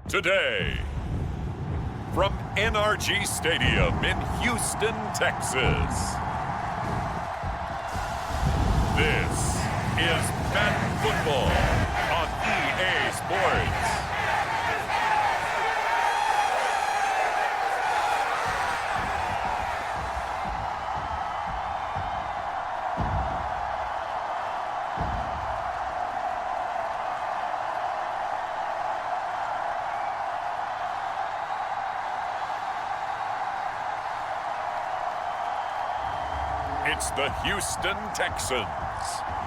Today, from NRG Stadium in Houston, Texas, this is Madden Football on EA Sports. It's the Houston Texans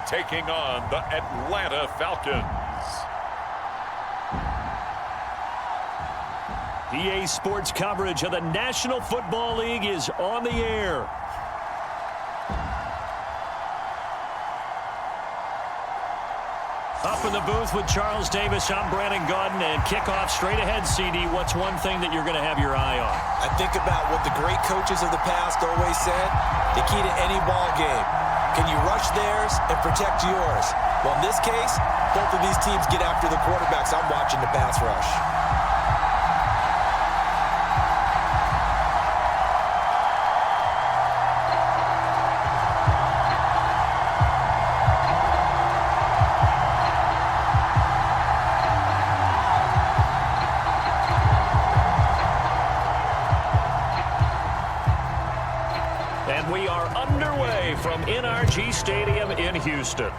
taking on the Atlanta Falcons. EA Sports coverage of the National Football League is on the air. Up in the booth with Charles Davis, I'm Brandon Gaudin, and kickoff straight ahead, CD. What's one thing that you're going to have your eye on? I think about what the great coaches of the past always said. The key to any ball game. Can you rush theirs and protect yours? Well, in this case, both of these teams get after the quarterbacks. I'm watching the pass rush. And we are underway from NRG Stadium in Houston.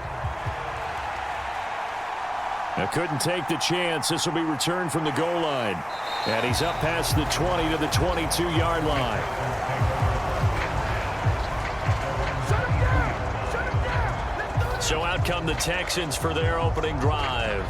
Now couldn't take the chance. This will be returned from the goal line. And he's up past the 20 to the 22-yard line. So out come the Texans for their opening drive.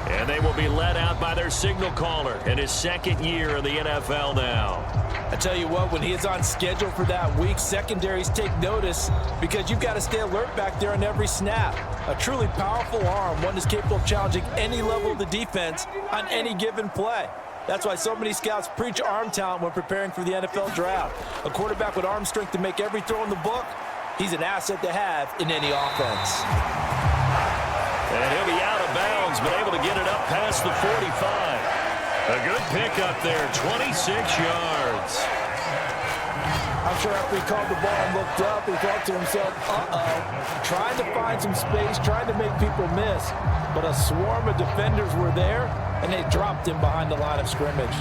And they will be led out by their signal caller in his second year in the NFL now. I tell you what, when he is on schedule for that week, secondaries take notice because you've got to stay alert back there on every snap. A truly powerful arm, one is capable of challenging any level of the defense on any given play. That's why so many scouts preach arm talent when preparing for the NFL draft. A quarterback with arm strength to make every throw in the book, he's an asset to have in any offense. And he'll be out of bounds, but able to get it up past the 45. A good pickup there, 26 yards. I'm sure after he called the ball and looked up, he thought to himself, uh-oh, trying to find some space, trying to make people miss. But a swarm of defenders were there, and they dropped him behind the line of scrimmage.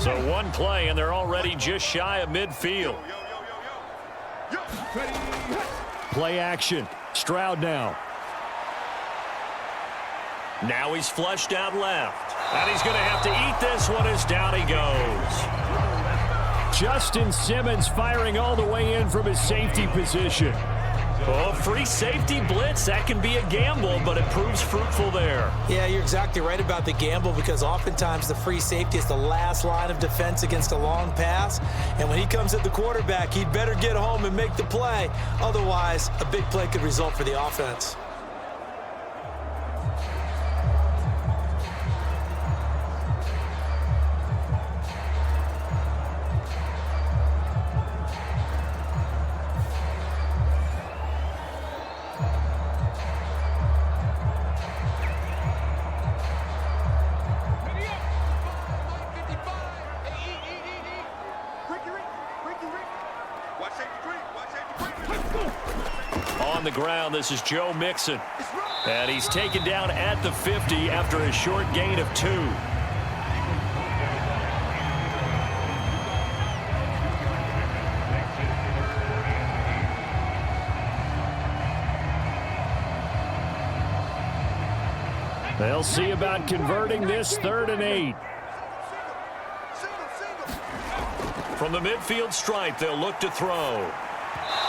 So one play, and they're already just shy of midfield. Play action. Stroud now. Now he's flushed out left. And he's going to have to eat this one as down he goes. Justin Simmons firing all the way in from his safety position. Oh, free safety blitz. That can be a gamble, but it proves fruitful there. Yeah, you're exactly right about the gamble because oftentimes the free safety is the last line of defense against a long pass. And when he comes at the quarterback, he'd better get home and make the play. Otherwise, a big play could result for the offense. On the ground, this is Joe Mixon. And he's taken down at the 50 after a short gain of 2. They'll see about converting this 3rd and 8. From the midfield stripe, they'll look to throw.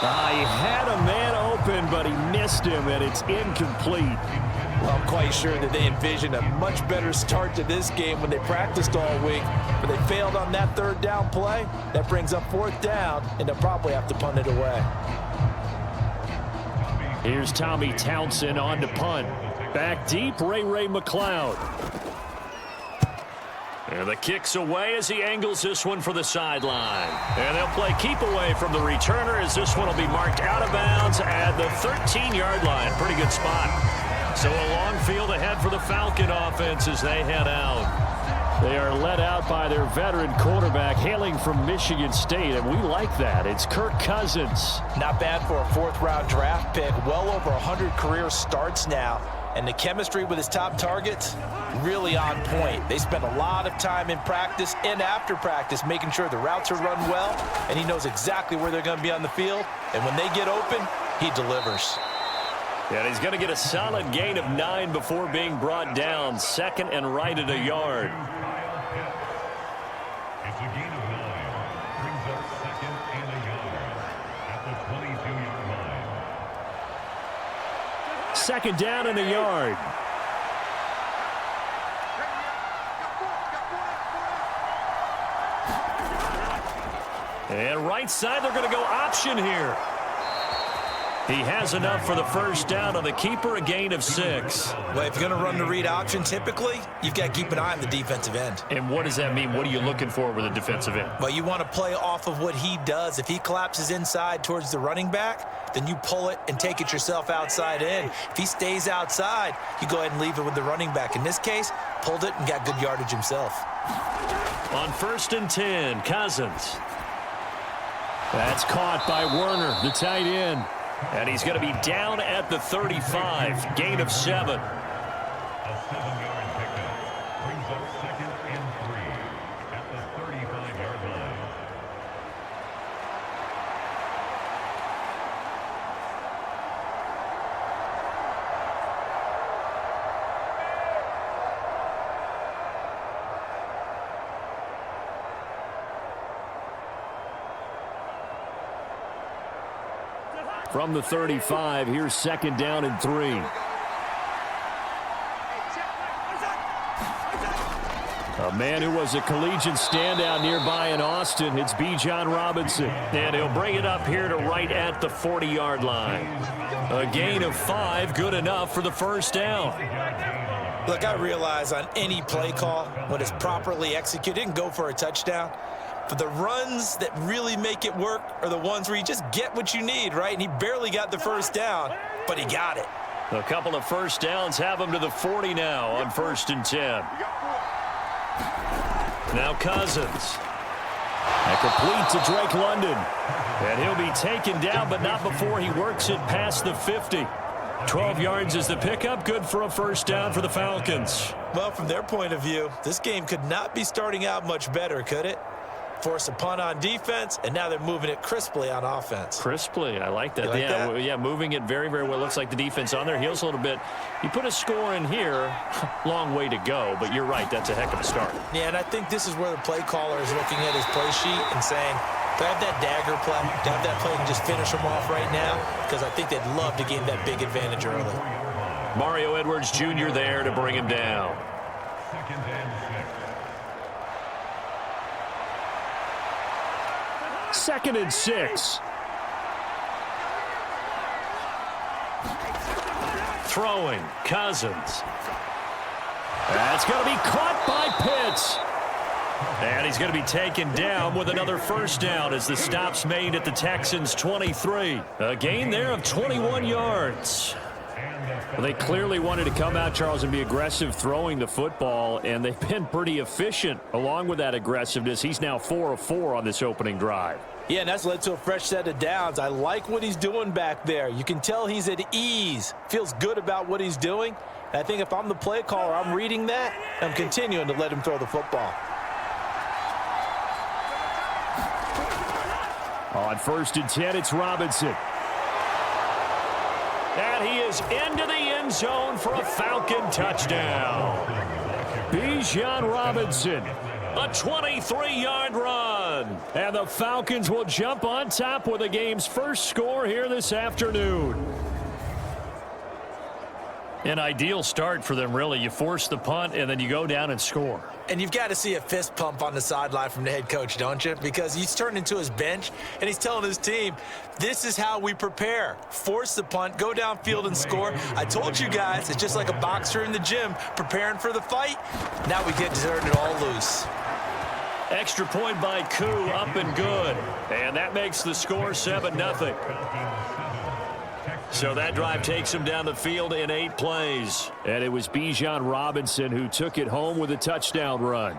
He had a man open, but he missed him, and it's incomplete. Well, I'm quite sure that they envisioned a much better start to this game when they practiced all week, but they failed on that 3rd down play. That brings up 4th down, and they'll probably have to punt it away. Here's Tommy Townsend on to punt. Back deep, Ray McLeod. And the kick's away as he angles this one for the sideline. And they'll play keep away from the returner as this one will be marked out of bounds at the 13-yard line. Pretty good spot. So a long field ahead for the Falcon offense as they head out. They are led out by their veteran quarterback hailing from Michigan State, and we like that. It's Kirk Cousins. Not bad for a fourth-round draft pick. Well over 100 career starts now. And the chemistry with his top targets, really on point. They spend a lot of time in practice and after practice making sure the routes are run well, and he knows exactly where they're going to be on the field. And when they get open, he delivers. And he's going to get a solid gain of 9 before being brought down. Second and right at a yard. It's a gain of 9. Brings up second and a yard at the 22-yard line. Second down and a yard. And right side, they're going to go option here. He has enough for the first down on the keeper, a gain of 6. Well, if you're going to run the read option, typically, you've got to keep an eye on the defensive end. And what does that mean? What are you looking for with a defensive end? Well, you want to play off of what he does. If he collapses inside towards the running back, then you pull it and take it yourself outside in. If he stays outside, you go ahead and leave it with the running back. In this case, pulled it and got good yardage himself. On 1st and 10, Cousins. That's caught by Werner, the tight end. And he's going to be down at the 35, gain of 7. A 7-yard pickup brings up second and 3 at the 35-yard line. From the 35, here's second down and 3. A man who was a collegiate standout nearby in Austin, it's Bijan Robinson. And he'll bring it up here to right at the 40-yard line. A gain of 5, good enough for the first down. Look, I realize on any play call, when it's properly executed, it can go for a touchdown. But the runs that really make it work are the ones where you just get what you need, right? And he barely got the first down, but he got it. A couple of first downs have him to the 40 now on 1st and 10. Now Cousins. And complete to Drake London. And he'll be taken down, but not before he works it past the 50. 12 yards is the pickup. Good for a first down for the Falcons. Well, from their point of view, this game could not be starting out much better, could it? Force a punt on defense, and now they're moving it crisply on offense. Crisply, I like that. You like that? Yeah, moving it very, very well. Looks like the defense on their heels a little bit. You put a score in here, long way to go, but you're right, that's a heck of a start. Yeah, and I think this is where the play caller is looking at his play sheet and saying, do I have that dagger play? Do I have that play and just finish them off right now? Because I think they'd love to gain that big advantage early. Mario Edwards Jr. there to bring him down. Second and 6. 2nd and 6. Throwing, Cousins. That's going to be caught by Pitts. And he's going to be taken down with another first down as the stop's made at the Texans' 23. A gain there of 21 yards. Well, they clearly wanted to come out, Charles, and be aggressive throwing the football, and they've been pretty efficient along with that aggressiveness. He's now 4 of 4 on this opening drive. Yeah, and that's led to a fresh set of downs. I like what he's doing back there. You can tell he's at ease, feels good about what he's doing. And I think if I'm the play caller, I'm reading that, I'm continuing to let him throw the football. On 1st and 10, it's Robinson. And he is into the end zone for a Falcon touchdown. Bijan Robinson, a 23-yard run. And the Falcons will jump on top with the game's first score here this afternoon. An ideal start for them, really. You force the punt, and then you go down and score. And you've got to see a fist pump on the sideline from the head coach, don't you? Because he's turned into his bench, and he's telling his team, this is how we prepare. Force the punt, go downfield and score. I told you guys, it's just like a boxer in the gym preparing for the fight. Now we get to turn it all loose. Extra point by Koo, up and good. And that makes the score 7-0. So that drive takes him down the field in 8 plays. And it was Bijan Robinson who took it home with a touchdown run.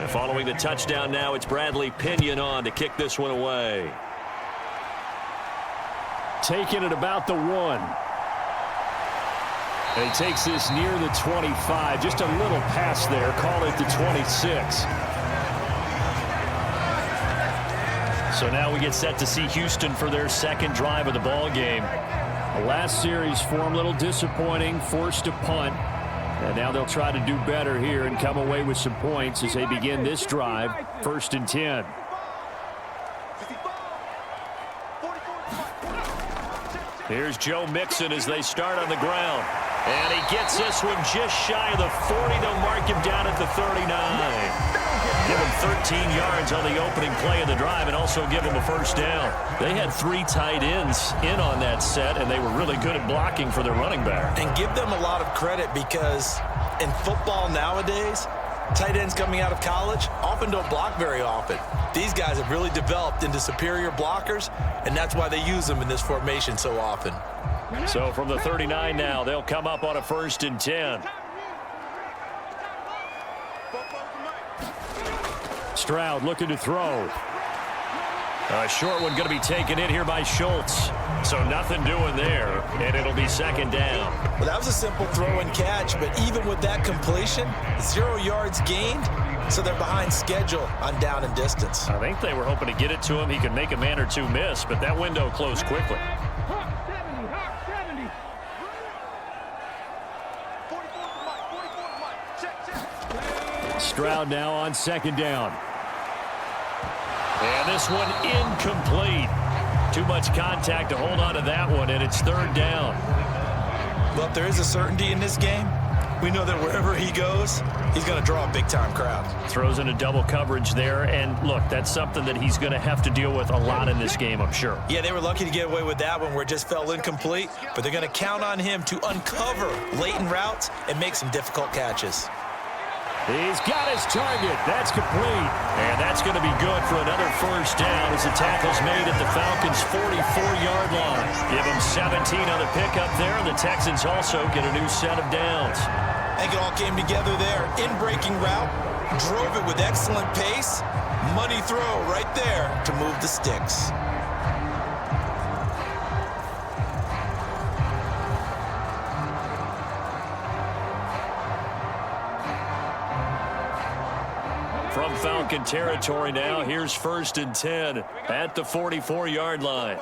Following the touchdown now, it's Bradley Pinion on to kick this one away. Taking it about the 1. And he takes this near the 25. Just a little pass there. Call it the 26. So now we get set to see Houston for their second drive of the ball game. The last series for them, a little disappointing. Forced a punt. And now they'll try to do better here and come away with some points as they begin this drive. 1st and 10. Here's Joe Mixon as they start on the ground. And he gets this one just shy of the 40. They'll mark him down at the 39. Give him 13 yards on the opening play of the drive and also give him a first down. They had 3 tight ends in on that set, and they were really good at blocking for their running back. And give them a lot of credit because in football nowadays, tight ends coming out of college often don't block very often. These guys have really developed into superior blockers, and that's why they use them in this formation so often. So from the 39 now, they'll come up on a 1st and 10. Stroud looking to throw. A short one going to be taken in here by Schultz. So nothing doing there, and it'll be 2nd down. Well, that was a simple throw and catch, but even with that completion, 0 yards gained, so they're behind schedule on down and distance. I think they were hoping to get it to him. He could make a man or two miss, but that window closed quickly. Stroud now on 2nd down. And this one incomplete. Too much contact to hold on to that one, and it's 3rd down. Well, if there is a certainty in this game, we know that wherever he goes, he's going to draw a big-time crowd. Throws into double coverage there, and look, that's something that he's going to have to deal with a lot in this game, I'm sure. Yeah, they were lucky to get away with that one where it just fell incomplete, but they're going to count on him to uncover latent routes and make some difficult catches. He's got his target. That's complete. And that's going to be good for another first down as the tackle's made at the Falcons' 44-yard line. Give them 17 on the pickup there, and the Texans also get a new set of downs. I think it all came together there. In-breaking route, drove it with excellent pace. Money throw right there to move the sticks. From Falcon territory now, here's 1st and 10 at the 44-yard line.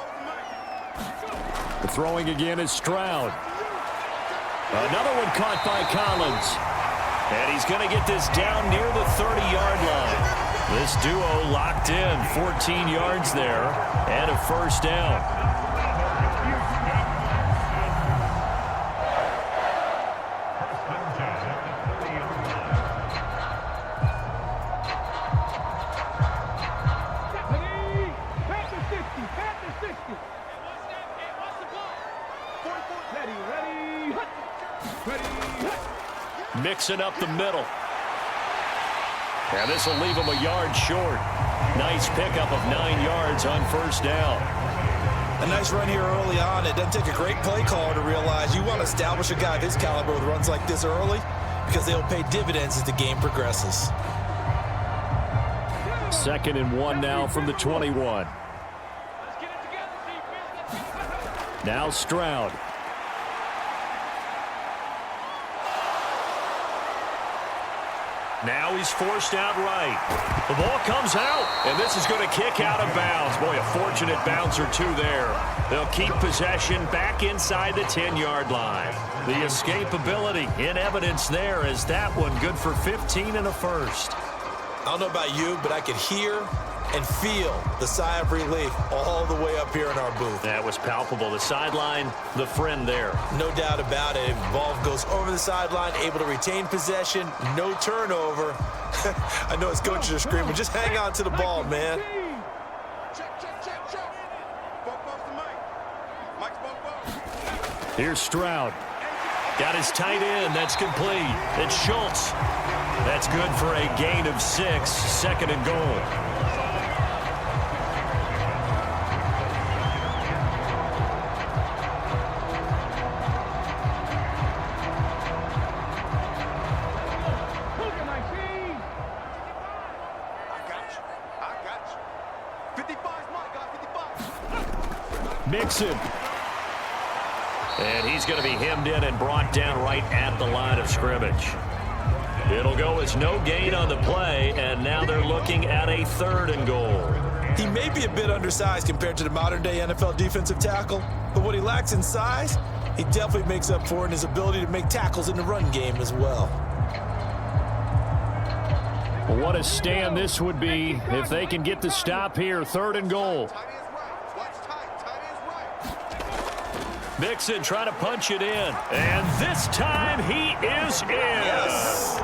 The throwing again is Stroud. Another one caught by Collins. And he's going to get this down near the 30-yard line. This duo locked in, 14 yards there, and a first down. Mixing up the middle. And this will leave him a yard short. Nice pickup of 9 yards on first down. A nice run here early on. It doesn't take a great play caller to realize you want to establish a guy of his caliber with runs like this early because they'll pay dividends as the game progresses. 2nd and 1 now from the 21. Now Stroud. Now he's forced out right. The ball comes out, and this is going to kick out of bounds. Boy, a fortunate bounce or two there. They'll keep possession back inside the 10-yard line. The escapability in evidence there as that one good for 15 and a first. I don't know about you, but I could hear and feel the sigh of relief all the way up here in our booth. That was palpable. The sideline, the friend there. No doubt about it. The ball goes over the sideline, able to retain possession, no turnover. I know his coaches are screaming, just hang on to the ball, man. Here's Stroud. Got his tight end. That's complete. It's Schultz. That's good for a gain of 6. Second and goal. Mixon. And he's going to be hemmed in and brought down right at the line of scrimmage. It'll go as no gain on the play, and now they're looking at a 3rd and goal. He may be a bit undersized compared to the modern-day NFL defensive tackle, but what he lacks in size, he definitely makes up for in his ability to make tackles in the run game as well. What a stand this would be if they can get the stop here. 3rd and goal. Mixon trying to punch it in. And this time he is in. Yes.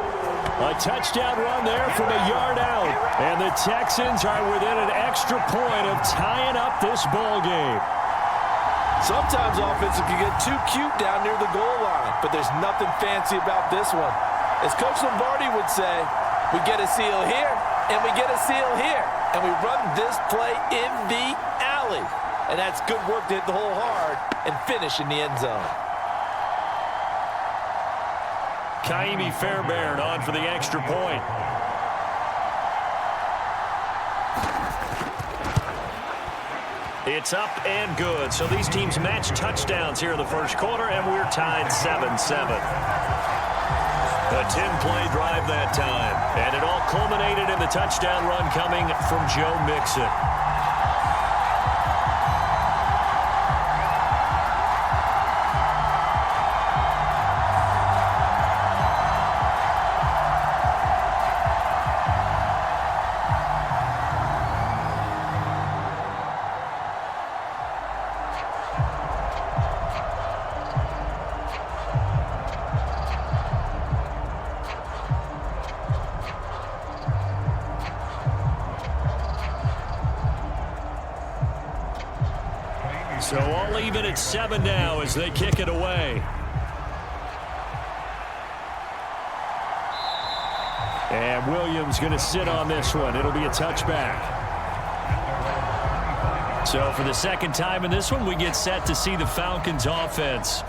A touchdown run there from a yard out. And the Texans are within an extra point of tying up this ball game. Sometimes offensive can get too cute down near the goal line, but there's nothing fancy about this one. As Coach Lombardi would say, we get a seal here, and we get a seal here, and we run this play in the alley. And that's good work to hit the hole hard and finish in the end zone. Kaimi Fairbairn on for the extra point. It's up and good. So these teams match touchdowns here in the first quarter, and we're tied 7-7. A 10-play drive that time. And it all culminated in the touchdown run coming from Joe Mixon. So all even at 7 now as they kick it away. And Williams going to sit on this one. It'll be a touchback. So for the second time in this one, we get set to see the Falcons offense.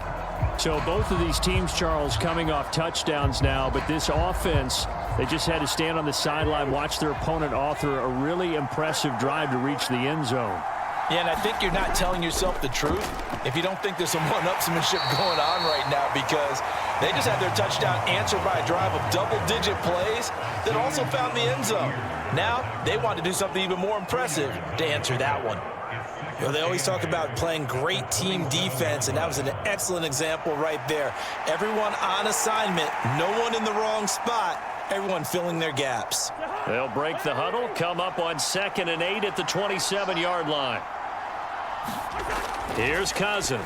So both of these teams, Charles, coming off touchdowns now, but this offense, they just had to stand on the sideline, watch their opponent author a really impressive drive to reach the end zone. Yeah, and I think you're not telling yourself the truth if you don't think there's some one-upsmanship going on right now, because they just had their touchdown answered by a drive of double-digit plays that also found the end zone. Now they want to do something even more impressive to answer that one. You know, they always talk about playing great team defense, and that was an excellent example right there. Everyone on assignment, no one in the wrong spot, everyone filling their gaps. They'll break the huddle, come up on 2nd and 8 at the 27-yard line. Here's Cousins.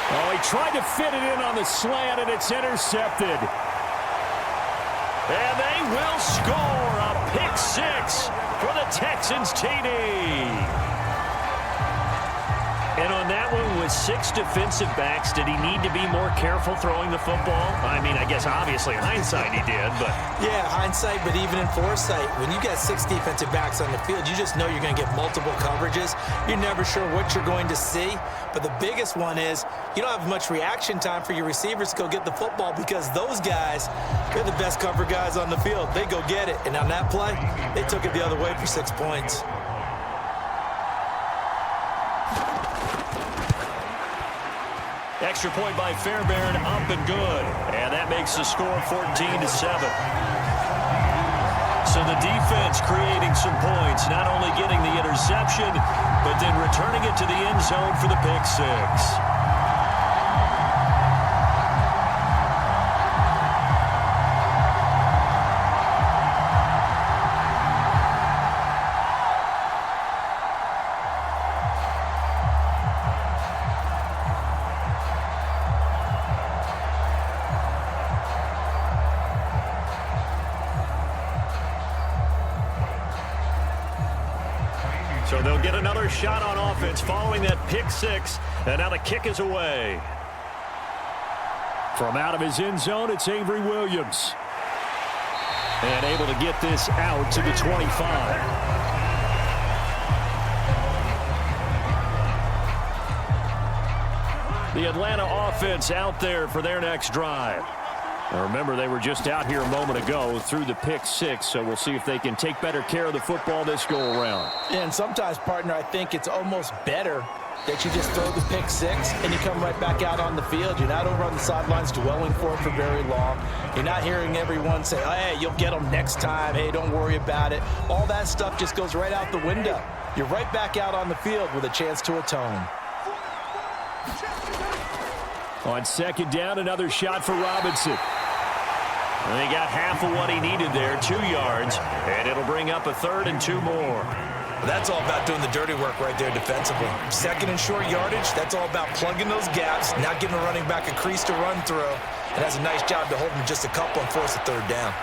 Oh, he tried to fit it in on the slant, and it's intercepted. And they will score a pick-6 for the Texans TD. And on that one, with 6 defensive backs, did he need to be more careful throwing the football? I mean, I guess obviously hindsight he did, but... Yeah, hindsight, but even in foresight, when you got 6 defensive backs on the field, you just know you're going to get multiple coverages. You're never sure what you're going to see. But the biggest one is you don't have much reaction time for your receivers to go get the football, because those guys, they're the best cover guys on the field. They go get it. And on that play, they took it the other way for 6 points. Extra point by Fairbairn, up and good. And that makes the score 14-7. So the defense creating some points, not only getting the interception, but then returning it to the end zone for the pick six. So they'll get another shot on offense following that pick six, and now the kick is away. From out of his end zone, it's Avery Williams. And able to get this out to the 25. The Atlanta offense out there for their next drive. Now remember, they were just out here a moment ago through the pick six, so we'll see if they can take better care of the football this go-around. And sometimes, partner, I think it's almost better that you just throw the pick six and you come right back out on the field. You're not over on the sidelines dwelling for it for very long. You're not hearing everyone say, oh, hey, you'll get them next time. Hey, don't worry about it. All that stuff just goes right out the window. You're right back out on the field with a chance to atone. On second down, another shot for Robinson. And he got half of what he needed there, 2 yards, and it'll bring up a 3rd and 2 more. Well, that's all about doing the dirty work right there defensively. Second and short yardage, that's all about plugging those gaps, not giving a running back a crease to run through, and that's a nice job to hold him just a couple and force a 3rd down.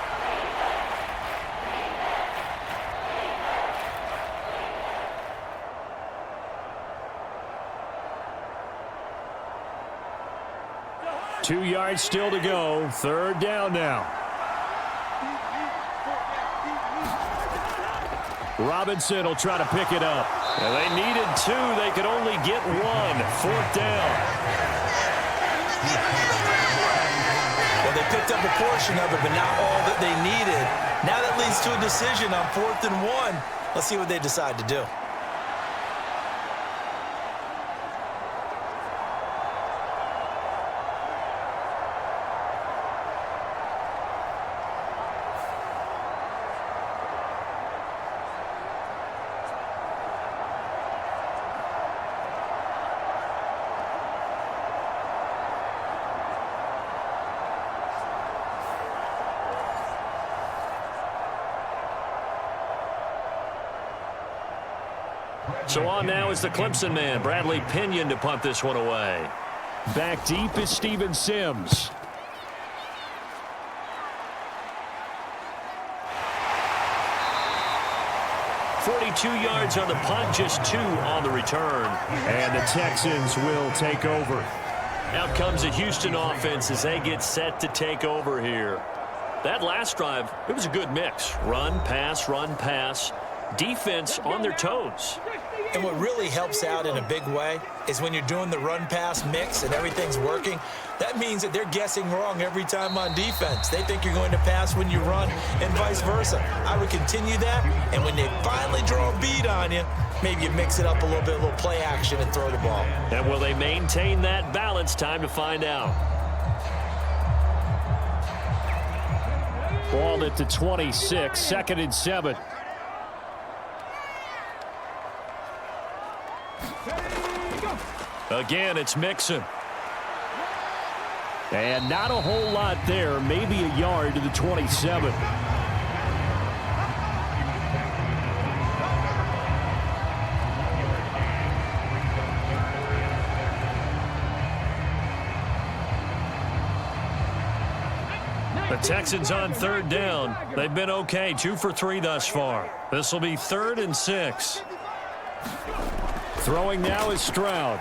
Two yards still to go. 3rd down now. Robinson will try to pick it up. And they needed 2. They could only get 1. 4th down. Well, they picked up a portion of it, but not all that they needed. Now that leads to a decision on 4th and 1. Let's see what they decide to do. So on now is the Clemson man, Bradley Pinion, to punt this one away. Back deep is Steven Sims. .42 yards on the punt, just 2 on the return. And the Texans will take over. Out comes the Houston offense as they get set to take over here. That last drive, it was a good mix. Run, pass. Defense on their toes. And what really helps out in a big way is when you're doing the run-pass mix and everything's working, that means that they're guessing wrong every time on defense. They think you're going to pass when you run and vice versa. I would continue that, and when they finally draw a bead on you, maybe you mix it up a little bit, a little play action and throw the ball. And will they maintain that balance? Time to find out. Ball at the 26, 2nd and 7. Again, it's Mixon. And not a whole lot there, maybe a yard to the 27. The Texans on 3rd down. They've been okay, 2 for 3 thus far. This will be 3rd and 6. Throwing now is Stroud.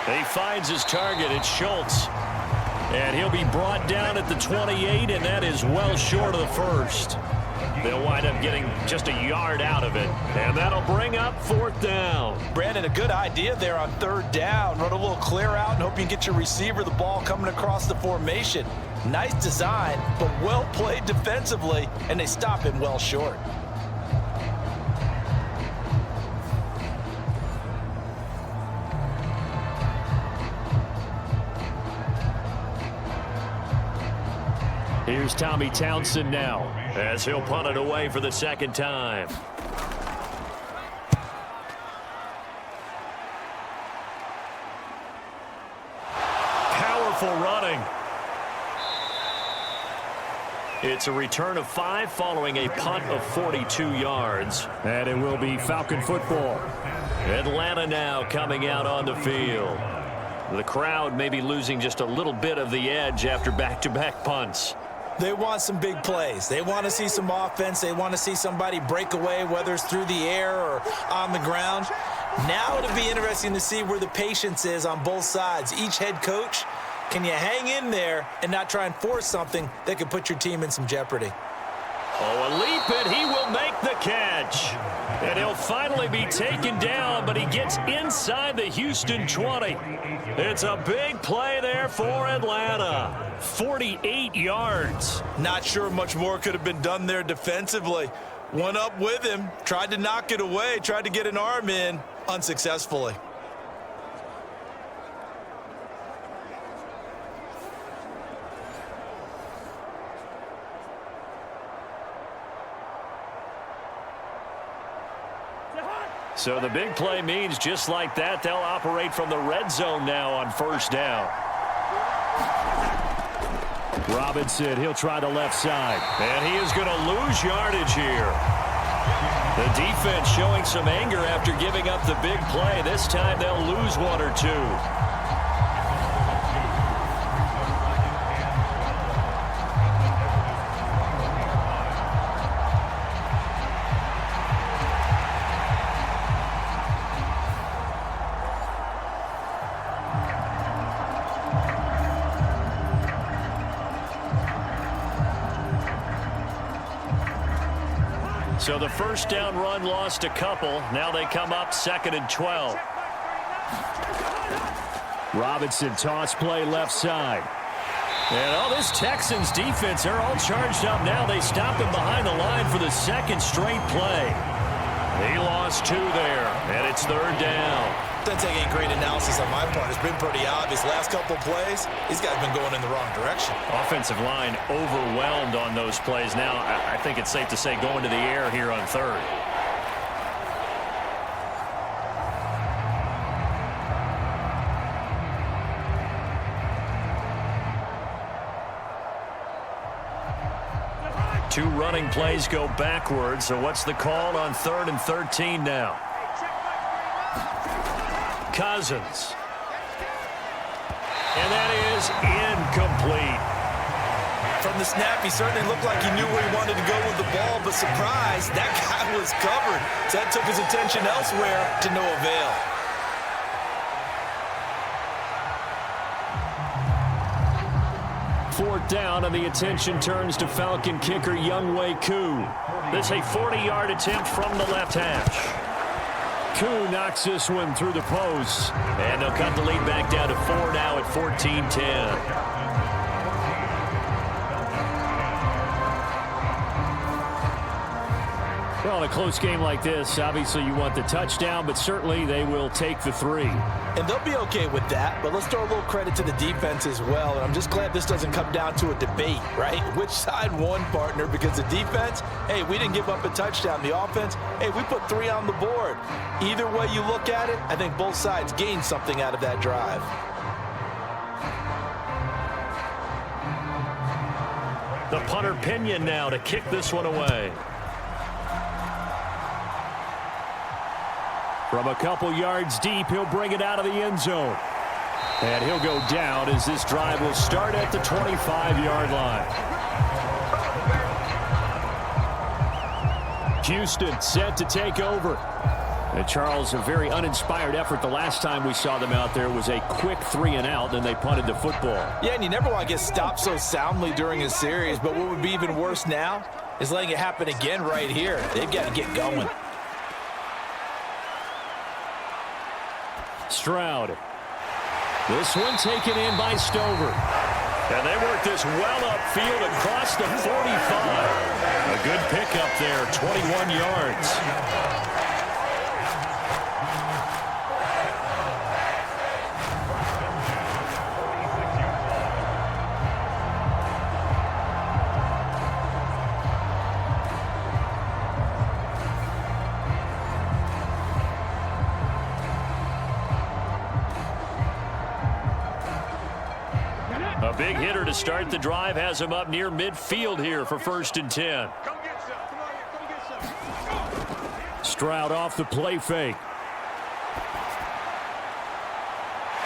He finds his target. It's Schultz. And he'll be brought down at the 28, and that is well short of the 1st. They'll wind up getting just a yard out of it. And that'll bring up 4th down. Brandon, a good idea there on 3rd down. Run a little clear out and hope you can get your receiver the ball coming across the formation. Nice design, but well played defensively, and they stop him well short. Here's Tommy Townsend now. as he'll punt it away for the second time. Powerful running. It's a return of 5 following a punt of 42 yards. And it will be Falcon football. Atlanta now coming out on the field. The crowd may be losing just a little bit of the edge after back-to-back punts. They want some big plays. They want to see some offense. They want to see somebody break away, whether it's through the air or on the ground. Now it'll be interesting to see where the patience is on both sides. Each head coach, can you hang in there and not try and force something that could put your team in some jeopardy? Oh, a leap, and he will make the catch. And he'll finally be taken down, but he gets inside the Houston 20. It's a big play there for Atlanta. 48 yards. Not sure much more could have been done there defensively. Went up with him, tried to knock it away, tried to get an arm in, unsuccessfully. So the big play means just like that, they'll operate from the red zone now on first down. Robinson, he'll try the left side. And he is going to lose yardage here. The defense showing some anger after giving up the big play. This time they'll lose 1 or 2. So the first down run lost a couple. Now they come up 2nd and 12. Robinson, toss play left side. And all this Texans defense, they're all charged up now. They stop him behind the line for the second straight play. He lost 2 there, and it's 3rd down. Doesn't take any great analysis on my part. It's been pretty obvious. Last couple of plays, these guys have been going in the wrong direction. Offensive line overwhelmed on those plays. Now, I think it's safe to say going to the air here on 3rd. Two running plays go backwards. So what's the call on 3rd and 13 now? Cousins. And that is incomplete. From the snap, he certainly looked like he knew where he wanted to go with the ball, but surprise, that guy was covered. So that took his attention elsewhere to no avail. Fourth down, and the attention turns to Falcon kicker Younghoe Koo. This is a 40-yard attempt from the left hash. Koo knocks this one through the post. And they'll cut the lead back down to 4 now at 14-10. Well, in a close game like this, obviously you want the touchdown, but certainly they will take the 3. And they'll be okay with that, but let's throw a little credit to the defense as well. And I'm just glad this doesn't come down to a debate, right? Which side won, partner? Because the defense, hey, we didn't give up a touchdown. The offense, hey, we put 3 on the board. Either way you look at it, I think both sides gained something out of that drive. The punter Pinion now to kick this one away. From a couple yards deep, he'll bring it out of the end zone. And he'll go down as this drive will start at the 25-yard line. Houston set to take over. And Charles, a very uninspired effort. The last time we saw them out there was a quick 3-and-out, then they punted the football. Yeah, and you never want to get stopped so soundly during a series, but what would be even worse now is letting it happen again right here. They've got to get going. Stroud. This one taken in by Stover. And they work this well upfield across the 45. A good pickup there, 21 yards. A big hitter to start the drive has him up near midfield here for 1st and 10. Stroud off the play fake.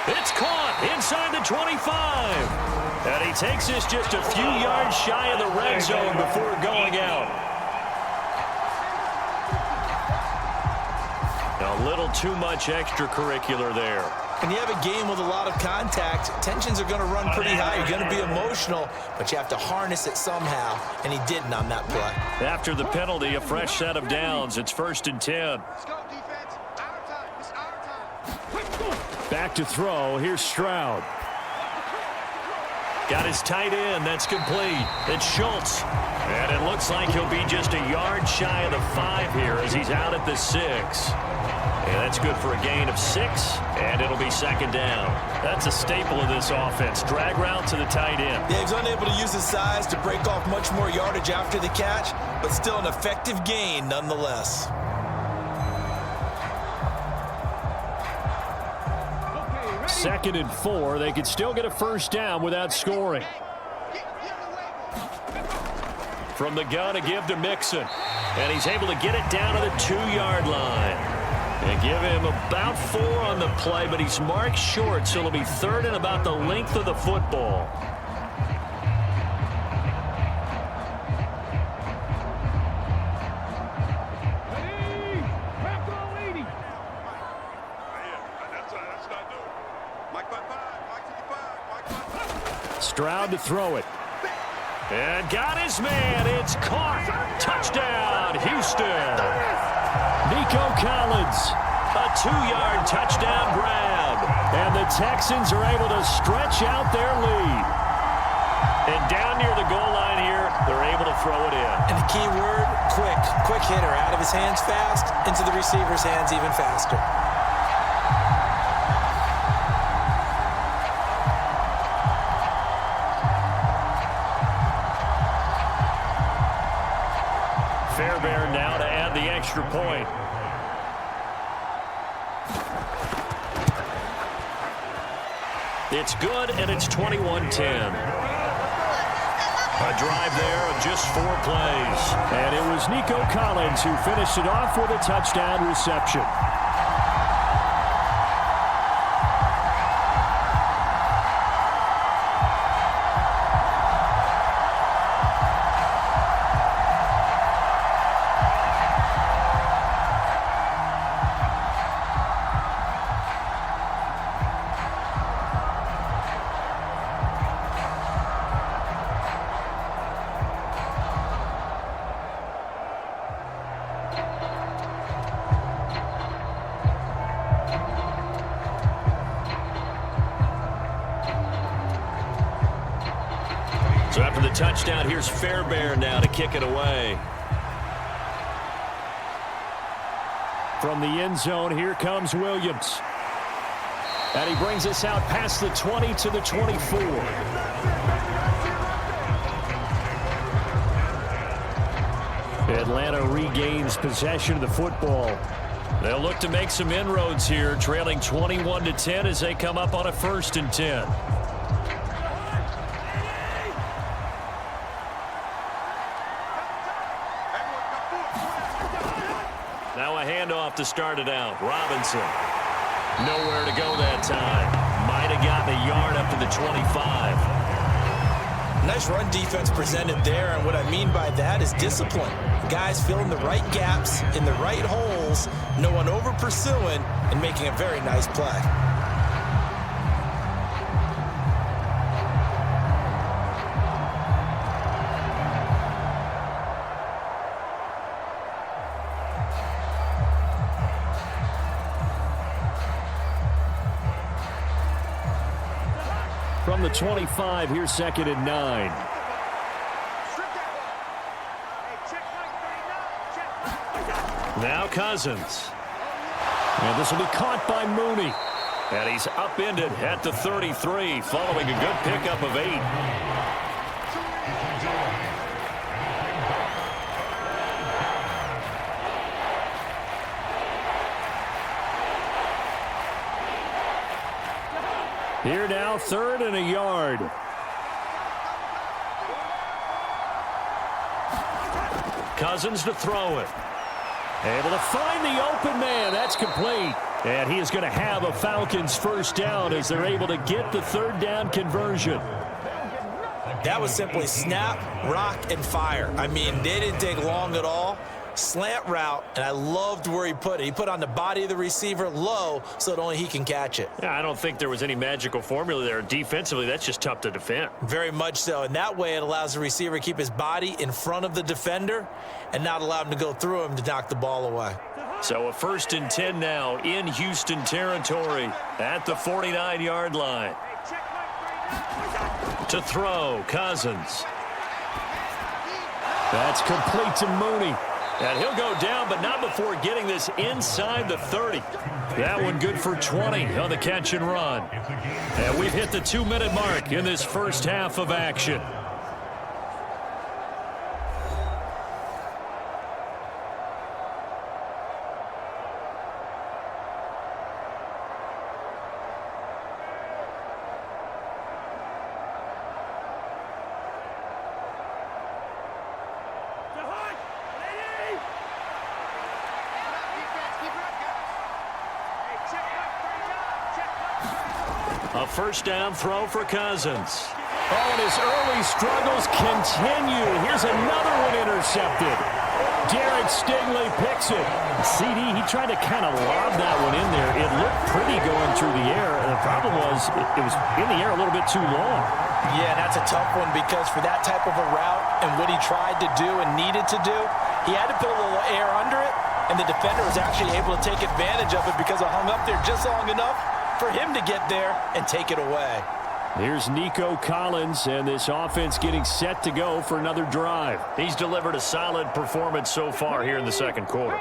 It's caught inside the 25. And he takes this just a few yards shy of the red zone before going out. A little too much extracurricular there. When you have a game with a lot of contact, tensions are going to run pretty high. You're going to be emotional, but you have to harness it somehow, and he didn't on that play. After the penalty, a fresh set of downs. It's 1st and 10. Let's go, defense. Our time. It's our time. Back to throw. Here's Stroud. Got his tight end. That's complete. It's Schultz. And it looks like he'll be just a yard shy of the 5 here as he's out at the 6. And that's good for a gain of 6, and it'll be 2nd down. That's a staple of this offense. Drag route to the tight end. Yeah, he's unable to use his size to break off much more yardage after the catch, but still an effective gain nonetheless. Second and 4. They could still get a 1st down without scoring. From the gun, a give to Mixon. And he's able to get it down to the 2-yard line. And give him about 4 on the play, but he's marked short, so it'll be 3rd and about the length of the football. Stroud to throw it. And got his man. It's caught. Touchdown, Houston. Nico Collins, a 2-yard touchdown grab. And the Texans are able to stretch out their lead. And down near the goal line here, they're able to throw it in. And the key word, quick. Quick hitter. Out of his hands fast, into the receiver's hands even faster. Fairbairn now to add the extra point. It's good, and it's 21-10. A drive there of just 4 plays. And it was Nico Collins who finished it off with a touchdown reception. So after the touchdown, here's Fairbairn now to kick it away. From the end zone, here comes Williams. And he brings us out past the 20 to the 24. Atlanta regains possession of the football. They'll look to make some inroads here, trailing 21-10 as they come up on a 1st and 10. Now a handoff to start it out. Robinson. Nowhere to go that time. Might have gotten a yard up to the 25. Nice run defense presented there, and what I mean by that is discipline. Guys filling the right gaps in the right holes, no one over pursuing, and making a very nice play. From the 25, here's 2nd and 9. Now Cousins. And this will be caught by Mooney. And he's upended at the 33, following a good pickup of 8. Here now, 3rd and a yard. Cousins to throw it. Able to find the open man. That's complete. And he is going to have a Falcons first down as they're able to get the third down conversion. That was simply snap, rock, and fire. I mean, they didn't take long at all. Slant route, and I loved where he put it. He put on the body of the receiver low so that only he can catch it. Yeah, I don't think there was any magical formula there. Defensively, that's just tough to defend. Very much so, and that way it allows the receiver to keep his body in front of the defender and not allow him to go through him to knock the ball away. So a 1st and 10 now in Houston territory at the 49-yard line. To throw, Cousins. That's complete to Mooney. And he'll go down, but not before getting this inside the 30. That one good for 20 on the catch and run. And we've hit the 2-minute mark in this first half of action. A first down throw for Cousins. Oh, and his early struggles continue. Here's another one intercepted. Derek Stingley picks it. CD, he tried to kind of lob that one in there. It looked pretty going through the air. The problem was it was in the air a little bit too long. Yeah, that's a tough one because for that type of a route and what he tried to do and needed to do, he had to put a little air under it, and the defender was actually able to take advantage of it because it hung up there just long enough for him to get there and take it away. Here's Nico Collins, and this offense getting set to go for another drive. He's delivered a solid performance so far here in the second quarter.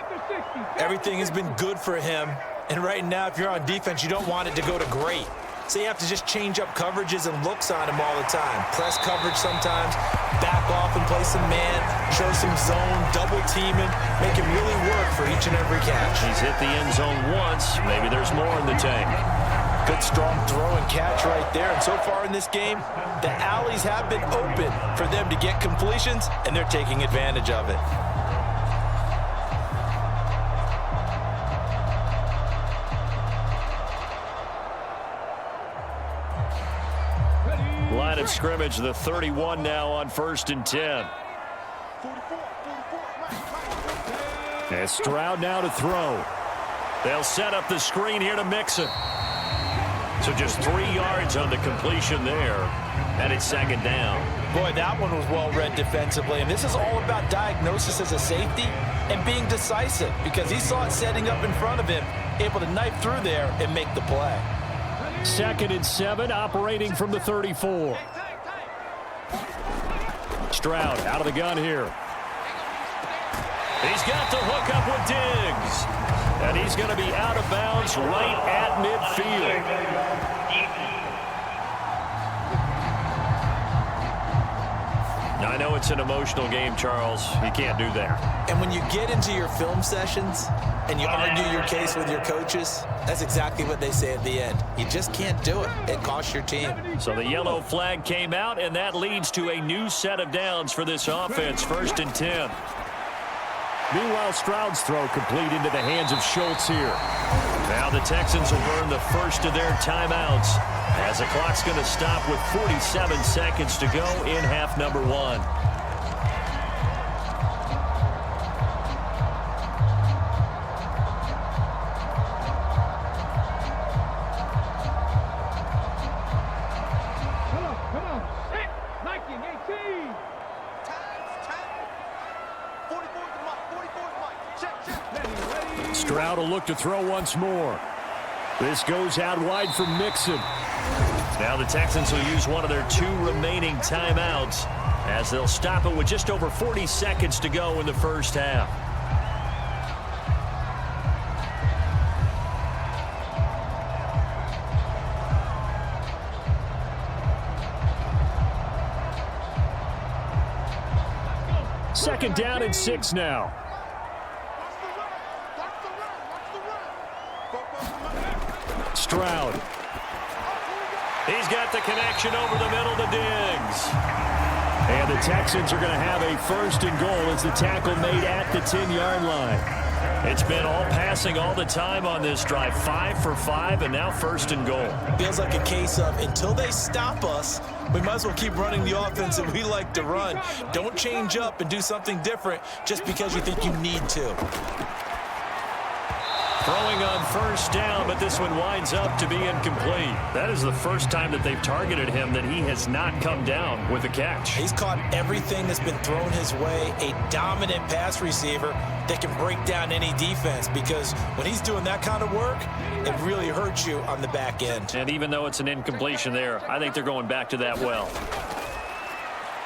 Everything has been good for him, and right now, if you're on defense, you don't want it to go to great. So you have to just change up coverages and looks on him all the time. Press coverage sometimes, back off and play some man, show some zone, double teaming, make him really work for each and every catch. He's hit the end zone once. Maybe there's more in the tank. Good strong throw and catch right there. And so far in this game, the alleys have been open for them to get completions, and they're taking advantage of it. Line of scrimmage, the 31 now on 1st and 10. And Stroud now to throw. They'll set up the screen here to Mixon. So just 3 yards on the completion there. And it's 2nd down. Boy, that one was well read defensively. And this is all about diagnosis as a safety and being decisive because he saw it setting up in front of him, able to knife through there and make the play. 2nd and 7, operating from the 34. Stroud out of the gun here. He's got to hook up with Diggs. And he's going to be out of bounds right at midfield. Now, I know it's an emotional game, Charles. You can't do that. And when you get into your film sessions and you argue your case with your coaches, that's exactly what they say at the end. You just can't do it. It costs your team. So the yellow flag came out, and that leads to a new set of downs for this offense. 1st and 10. Meanwhile, Stroud's throw complete into the hands of Schultz here. Now the Texans will burn the first of their timeouts as the clock's going to stop with 47 seconds to go in half number 1. Stroud will look to throw once more. This goes out wide for Mixon. Now the Texans will use one of their 2 remaining timeouts as they'll stop it with just over 40 seconds to go in the first half. Second down and 6 now. Stroud. He's got the connection over the middle to Diggs. And the Texans are going to have a 1st and goal as the tackle made at the 10-yard line. It's been all passing all the time on this drive. 5 for 5, and now 1st and goal. Feels like a case of until they stop us, we might as well keep running the offense that we like to run. Don't change up and do something different just because you think you need to. Throwing on 1st down, but this one winds up to be incomplete. That is the first time that they've targeted him that he has not come down with a catch. He's caught everything that's been thrown his way, a dominant pass receiver that can break down any defense, because when he's doing that kind of work, it really hurts you on the back end. And even though it's an incompletion there, I think they're going back to that well.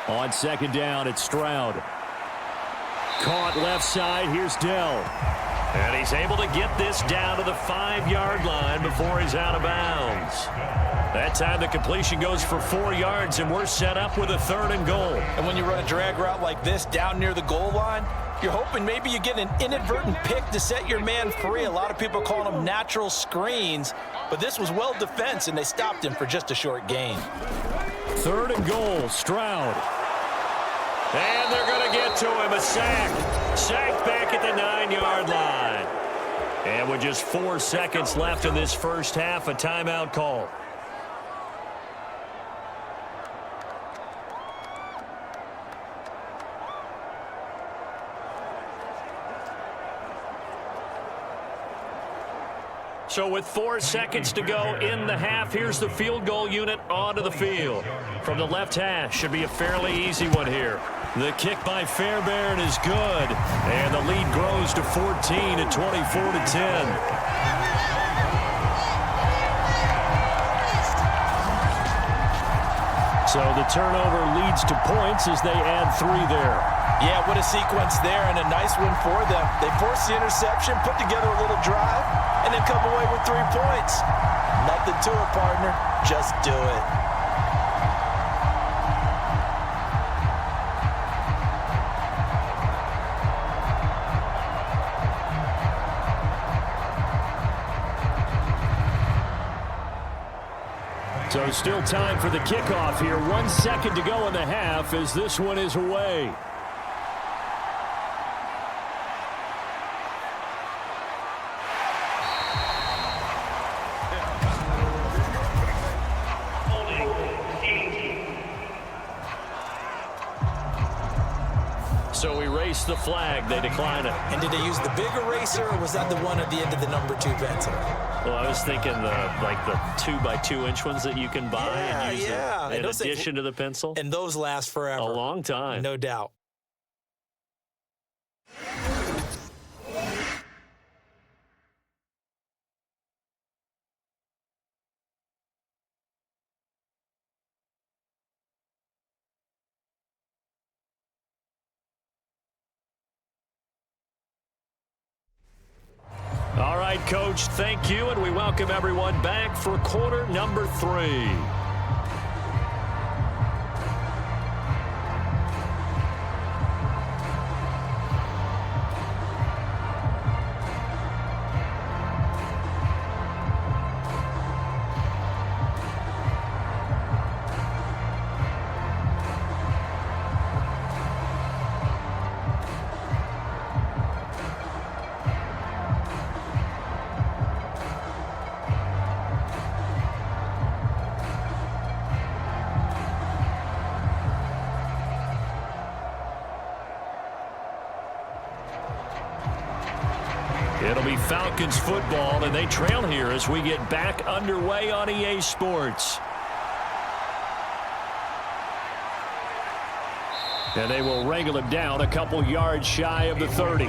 On 2nd down, it's Stroud. Caught left side, here's Dell. And he's able to get this down to the 5-yard line before he's out of bounds. That time the completion goes for 4 yards, and we're set up with a 3rd and goal. And when you run a drag route like this down near the goal line, you're hoping maybe you get an inadvertent pick to set your man free. A lot of people call them natural screens, but this was well defense, and they stopped him for just a short gain. 3rd and goal, Stroud. And they're going to get to him, a sack. Sack back at the 9-yard line. And with just 4 seconds left in this first half, a timeout call. So with 4 seconds to go in the half, here's the field goal unit onto the field. From the left hash, should be a fairly easy one here. The kick by Fairbairn is good, and the lead grows to 14 at 24-10. So the turnover leads to points as they add 3 there. Yeah, what a sequence there, and a nice one for them. They forced the interception, put together a little drive, and then come away with 3 points. Nothing to it, partner. Just do it. So still time for the kickoff here. 1 second to go in the half as this one is away. So we race the flag. They decline it. And did they use the big eraser, or was that the one at the end of the number 2 pencil? Well, I was thinking the 2x2-inch ones that you can buy and use in addition to the pencil. And those last forever. A long time. No doubt. All right, Coach, thank you, and we welcome everyone back for quarter number 3. It'll be Falcons football, and they trail here as we get back underway on EA Sports. And they will wrangle him down a couple yards shy of the 30.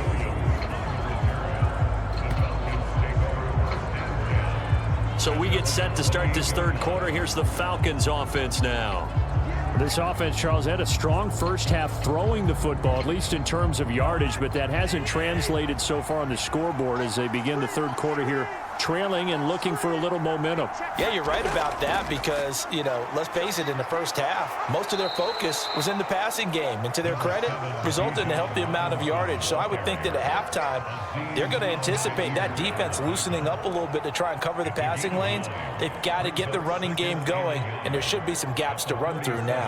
So we get set to start this 3rd quarter. Here's the Falcons offense now. This offense, Charles, had a strong first half throwing the football, at least in terms of yardage, but that hasn't translated so far on the scoreboard as they begin the 3rd quarter here, trailing and looking for a little momentum. Yeah, you're right about that because, let's face it, in the first half, most of their focus was in the passing game. And to their credit, resulted in a healthy amount of yardage. So I would think that at halftime, they're going to anticipate that defense loosening up a little bit to try and cover the passing lanes. They've got to get the running game going, and there should be some gaps to run through now.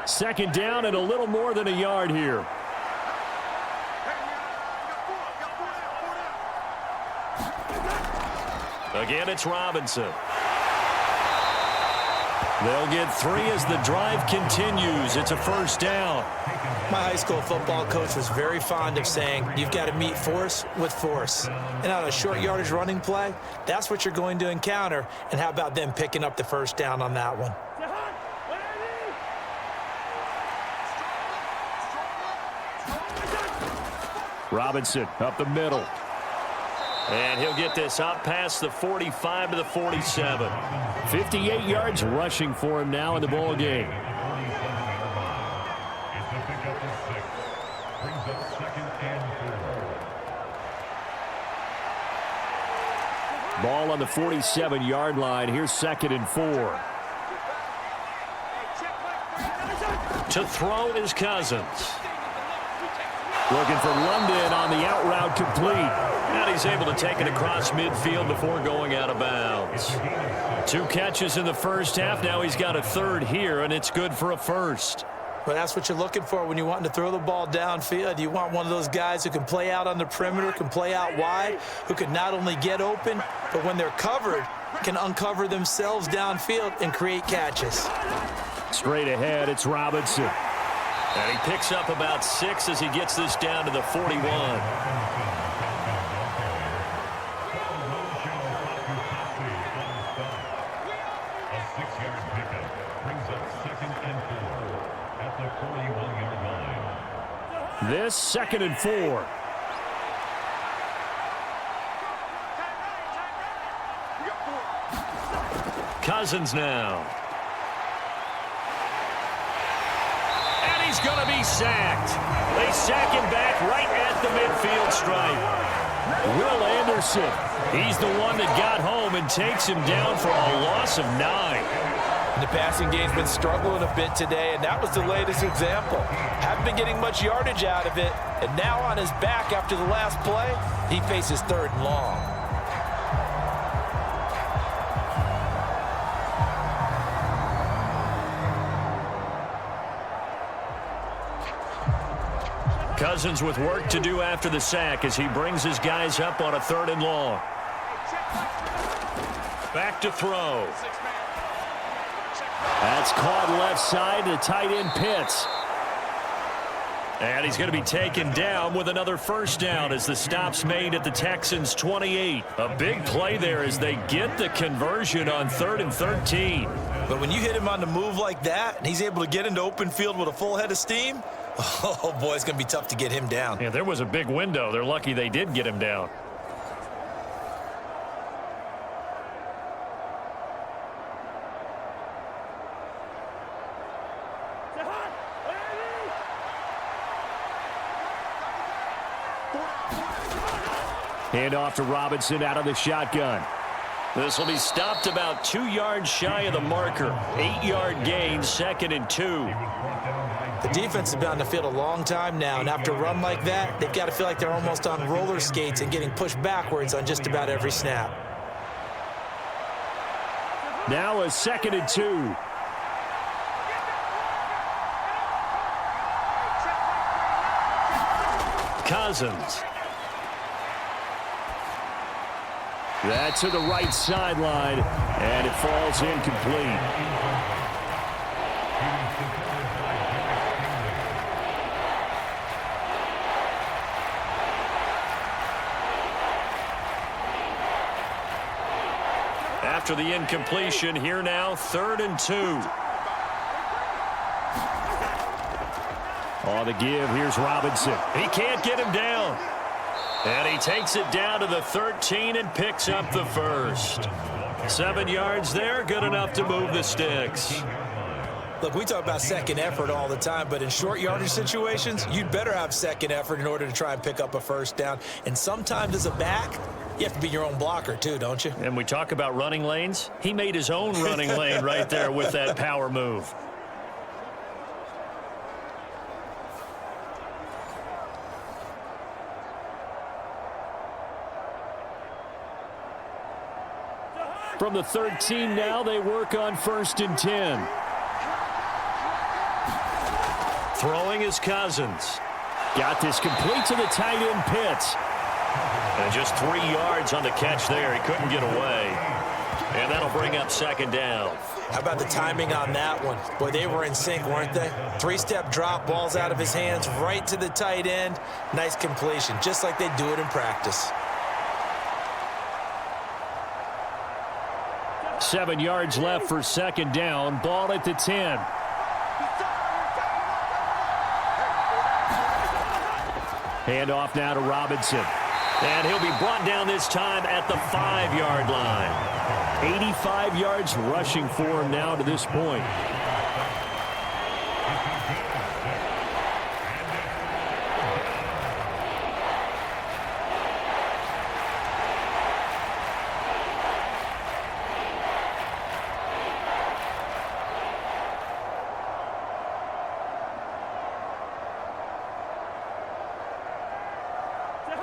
Second down and a little more than a yard here. Again, it's Robinson. They'll get 3 as the drive continues. It's a first down. My high school football coach was very fond of saying, you've got to meet force with force. And on a short yardage running play, that's what you're going to encounter. And how about them picking up the first down on that one? Robinson up the middle. And he'll get this up past the 45 to the 47. 58 yards rushing for him now in the ball game. It's a pickup of 6. Brings up second and 4. Ball on the 47-yard line. Here's second and 4. To throw is Cousins. Looking for London on the out route complete. And he's able to take it across midfield before going out of bounds. 2 catches in the first half. Now he's got a third here, and it's good for a first. Well, that's what you're looking for when you want to throw the ball downfield. You want one of those guys who can play out on the perimeter, can play out wide, who can not only get open, but when they're covered, can uncover themselves downfield and create catches. Straight ahead, it's Robinson. And he picks up about 6 as he gets this down to the 41. This second and 4. Cousins now. And he's going to be sacked. They sack him back right at the midfield stripe. Will Anderson, he's the one that got home and takes him down for a loss of 9. The passing game's been struggling a bit today, and that was the latest example. Haven't been getting much yardage out of it, and now on his back after the last play, he faces 3rd and long. Cousins with work to do after the sack as he brings his guys up on a 3rd and long. Back to throw. That's caught left side to tight end Pitts. And he's going to be taken down with another first down as the stop's made at the Texans' 28. A big play there as they get the conversion on 3rd and 13. But when you hit him on the move like that, and he's able to get into open field with a full head of steam, oh boy, it's going to be tough to get him down. Yeah, there was a big window. They're lucky they did get him down. Hand off to Robinson out of the shotgun. This will be stopped about 2 yards shy of the marker. 8-yard gain, 2nd and 2. The defense has been on the field a long time now, and after a run like that, they've got to feel like they're almost on roller skates and getting pushed backwards on just about every snap. Now a 2nd and 2. Cousins. That's to the right sideline, and it falls incomplete. After the incompletion, here now, 3rd and 2. On the give, here's Robinson. He can't get him down. And he takes it down to the 13 and picks up the first. 7 yards there, good enough to move the sticks. Look, we talk about second effort all the time, but in short yardage situations, you'd better have second effort in order to try and pick up a first down. And sometimes as a back, you have to be your own blocker too, don't you? And we talk about running lanes. He made his own running lane right there with that power move. From the 13 now, they work on 1st and 10. Throwing is Cousins. Got this complete to the tight end Pitts. And just 3 yards on the catch there. He couldn't get away. And that'll bring up second down. How about the timing on that one? Boy, they were in sync, weren't they? 3-step drop, ball's out of his hands, right to the tight end. Nice completion, just like they do it in practice. 7 yards left for second down. Ball at the 10. Hand off now to Robinson. And he'll be brought down this time at the 5-yard line. 85 yards rushing for him now to this point.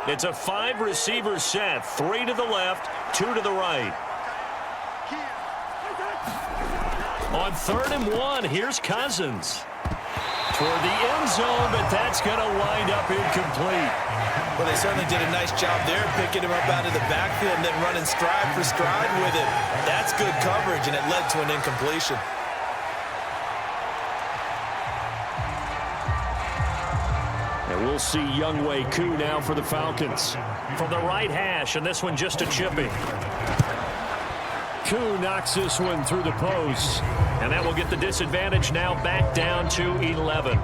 It's a 5-receiver set. 3 to the left, 2 to the right. On 3rd and 1, here's Cousins. Toward the end zone, but that's going to wind up incomplete. Well, they certainly did a nice job there, picking him up out of the backfield and then running stride for stride with it. That's good coverage, and it led to an incompletion. And we'll see Younghoe Koo now for the Falcons. From the right hash, and this one just a chipping. Koo knocks this one through the post. And that will get the disadvantage now back down to 11.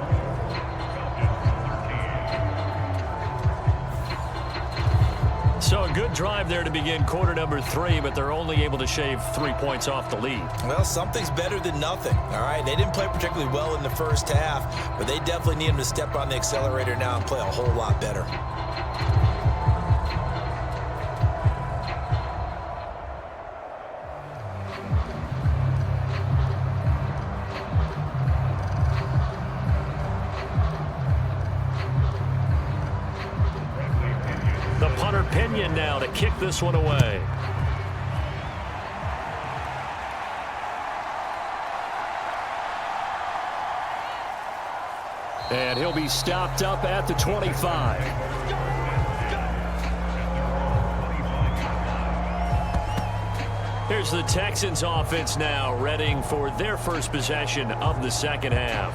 So a good drive there to begin quarter number 3, but they're only able to shave 3 points off the lead. Well, something's better than nothing, all right? They didn't play particularly well in the first half, but they definitely need him to step on the accelerator now and play a whole lot better. Pinion now to kick this one away. And he'll be stopped up at the 25. Here's the Texans offense now, readying for their first possession of the second half.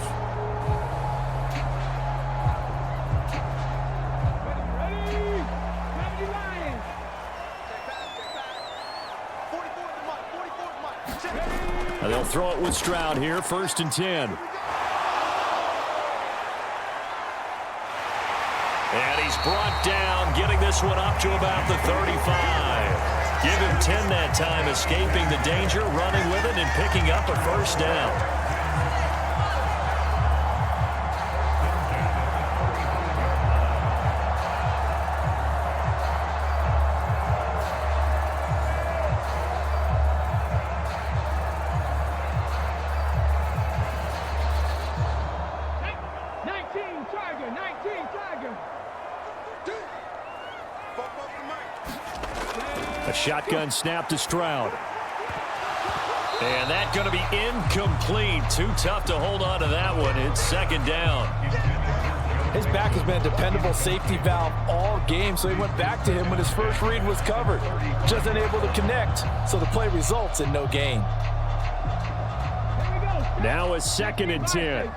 And they'll throw it with Stroud here, 1st and 10. And he's brought down, getting this one up to about the 35. Give him 10 that time, escaping the danger, running with it, and picking up a first down. A shotgun snap to Stroud. And that's going to be incomplete. Too tough to hold on to that one. It's second down. His back has been a dependable safety valve all game, so he went back to him when his first read was covered. Just unable to connect, so the play results in no gain. Now a 2nd and 10.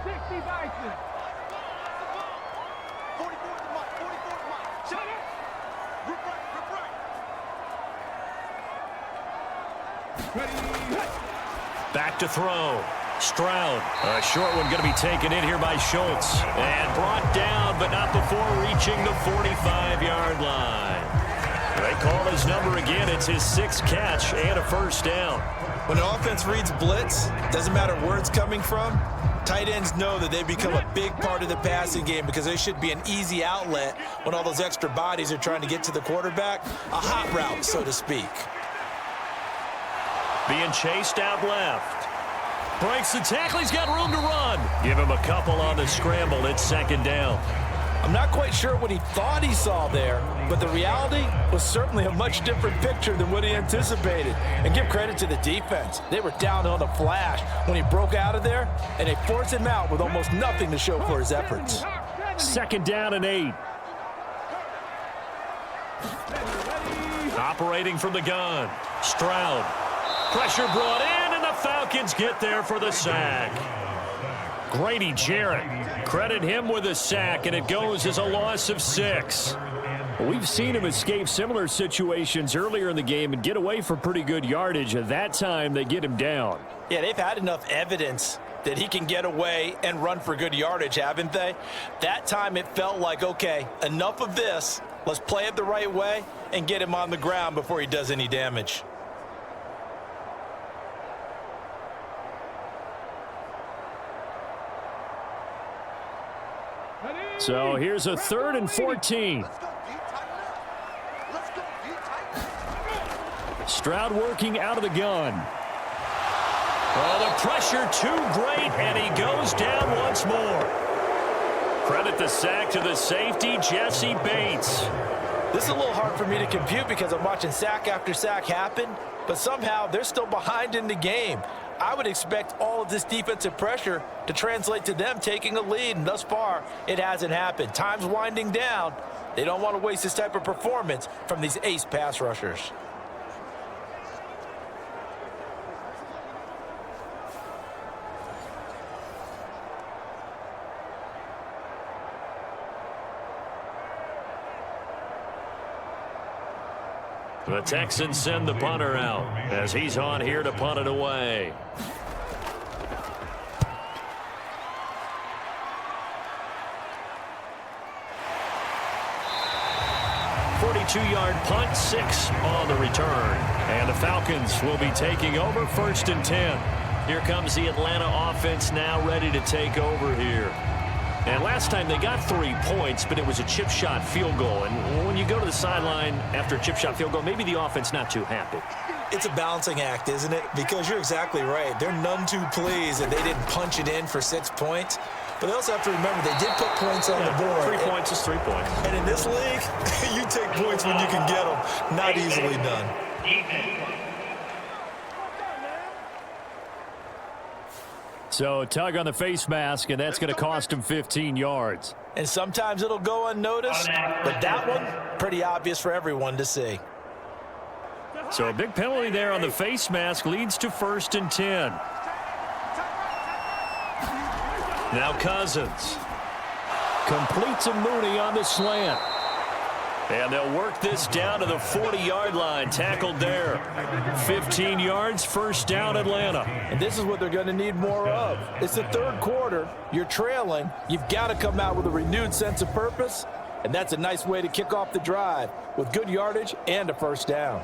Back to throw. Stroud. A short one going to be taken in here by Schultz. And brought down, but not before reaching the 45-yard line. They call his number again. It's his 6th catch and a first down. When an offense reads blitz, doesn't matter where it's coming from, tight ends know that they become a big part of the passing game because they should be an easy outlet when all those extra bodies are trying to get to the quarterback. A hot route, so to speak. Being chased out left. Breaks the tackle. He's got room to run. Give him a couple on the scramble. It's second down. I'm not quite sure what he thought he saw there, but the reality was certainly a much different picture than what he anticipated. And give credit to the defense. They were down on a flash when he broke out of there, and they forced him out with almost nothing to show for his efforts. 2nd down and 8. Operating from the gun. Stroud. Pressure brought in, and the Falcons get there for the sack. Grady Jarrett. Credit him with a sack, and it goes as a loss of 6. We've seen him escape similar situations earlier in the game and get away for pretty good yardage. At that time, they get him down. Yeah, they've had enough evidence that he can get away and run for good yardage, haven't they? That time it felt like, okay, enough of this. Let's play it the right way and get him on the ground before he does any damage. So here's a 3rd and 14. Let's go, D. Tighten up. Let's go, D. Tighten up. Stroud working out of the gun. Oh, the pressure too great, and he goes down once more. Credit the sack to the safety, Jesse Bates. This is a little hard for me to compute because I'm watching sack after sack happen, but somehow they're still behind in the game. I would expect all of this defensive pressure to translate to them taking a lead, and thus far, it hasn't happened. Time's winding down. They don't want to waste this type of performance from these ace pass rushers. The Texans send the punter out as he's on here to punt it away. Yard punt, 6 on the return. And the Falcons will be taking over 1st and 10. Here comes the Atlanta offense now ready to take over here. And last time they got 3 points, but it was a chip shot field goal. And when you go to the sideline after a chip shot field goal, maybe the offense not too happy. It's a balancing act, isn't it? Because you're exactly right. They're none too pleased that they didn't punch it in for 6 points. But they also have to remember they did put points on the board. 3 points is 3 points. And in this league, you take points when you can get them. Not easily done. So tug on the face mask, and that's going to cost him 15 yards. And sometimes it'll go unnoticed, but that one, pretty obvious for everyone to see. So a big penalty there on the face mask leads to 1st and 10. Now Cousins. Completes a Mooney on the slant. And they'll work this down to the 40-yard line. Tackled there. 15 yards, 1st down Atlanta. And this is what they're going to need more of. It's the 3rd quarter. You're trailing. You've got to come out with a renewed sense of purpose. And that's a nice way to kick off the drive with good yardage and a 1st down.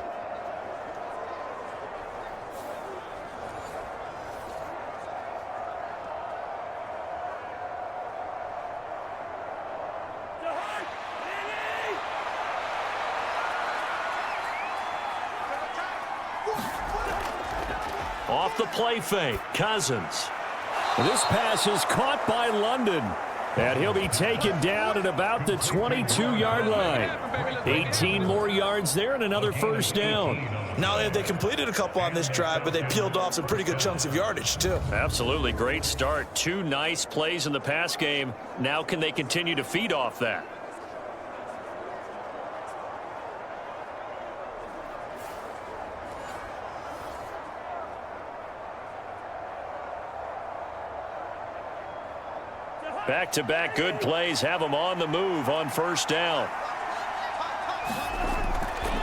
Off the play fake, Cousins. This pass is caught by London. And he'll be taken down at about the 22-yard line. 18 more yards there and another 1st down. Not only have they completed a couple on this drive, but they peeled off some pretty good chunks of yardage, too. Absolutely great start. 2 nice plays in the pass game. Now can they continue to feed off that? Back-to-back good plays have them on the move on 1st down.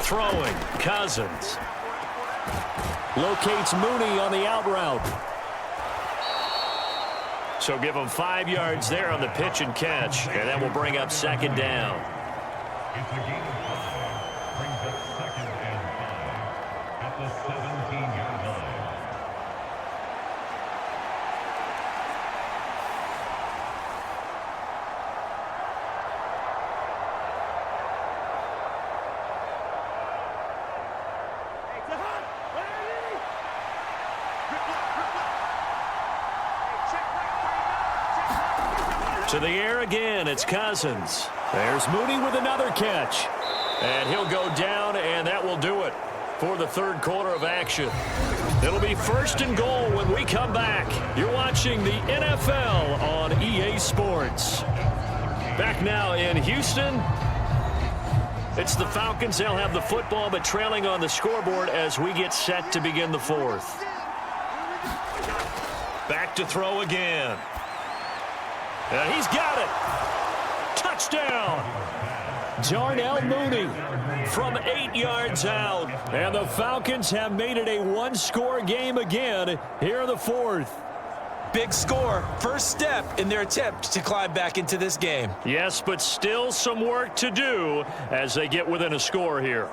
Throwing, Cousins. Locates Mooney on the out route. So give them 5 yards there on the pitch and catch, and that will bring up 2nd down. It's a game of 5. Brings up 2nd and 5 at the 17-yard line. To the air again, it's Cousins. There's Mooney with another catch. And he'll go down, and that will do it for the third quarter of action. It'll be 1st and goal when we come back. You're watching the NFL on EA Sports. Back now in Houston. It's the Falcons. They'll have the football, but trailing on the scoreboard as we get set to begin the fourth. Back to throw again. And he's got it. Touchdown. Darnell Mooney from 8 yards out. And the Falcons have made it a one-score game again here in the fourth. Big score. First step in their attempt to climb back into this game. Yes, but still some work to do as they get within a score here.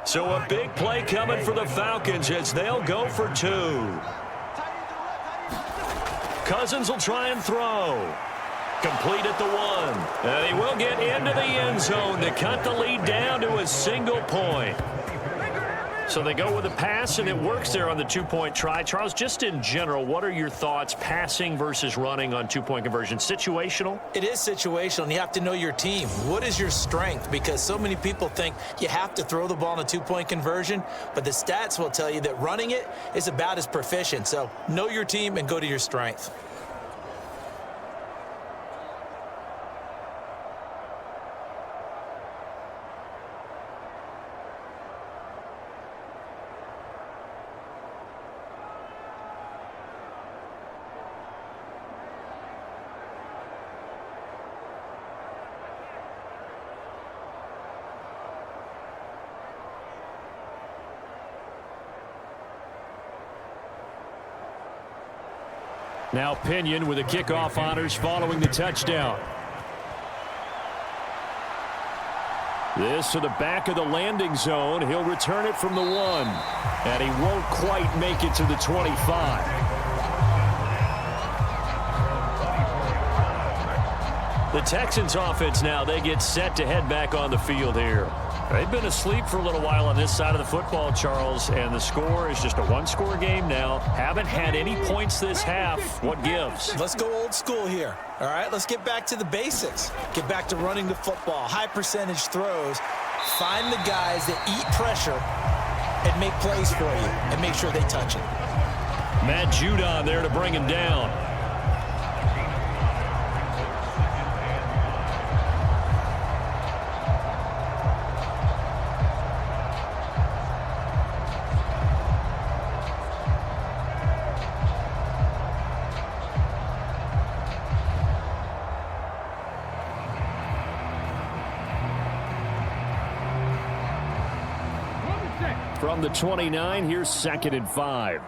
So a big play coming for the Falcons as they'll go for 2. Cousins will try and throw. Complete at the 1. And he will get into the end zone to cut the lead down to a single point. So they go with a pass, and it works there on the 2-point try. Charles, just in general, what are your thoughts passing versus running on 2-point conversion? Situational? It is situational, and you have to know your team. What is your strength? Because so many people think you have to throw the ball in a 2-point conversion, but the stats will tell you that running it is about as proficient. So know your team and go to your strength. Now Pinion with the kickoff honors following the touchdown. This to the back of the landing zone. He'll return it from the 1. And he won't quite make it to the 25. The Texans offense now, they get set to head back on the field here. They've been asleep for a little while on this side of the football, Charles, and the score is just a one-score game now. Haven't had any points this half. What gives? Let's go old school here. All right, let's get back to the basics. Get back to running the football, high percentage throws. Find the guys that eat pressure and make plays for you and make sure they touch it. Matt Judon there to bring him down. From the 29, here's 2nd and 5.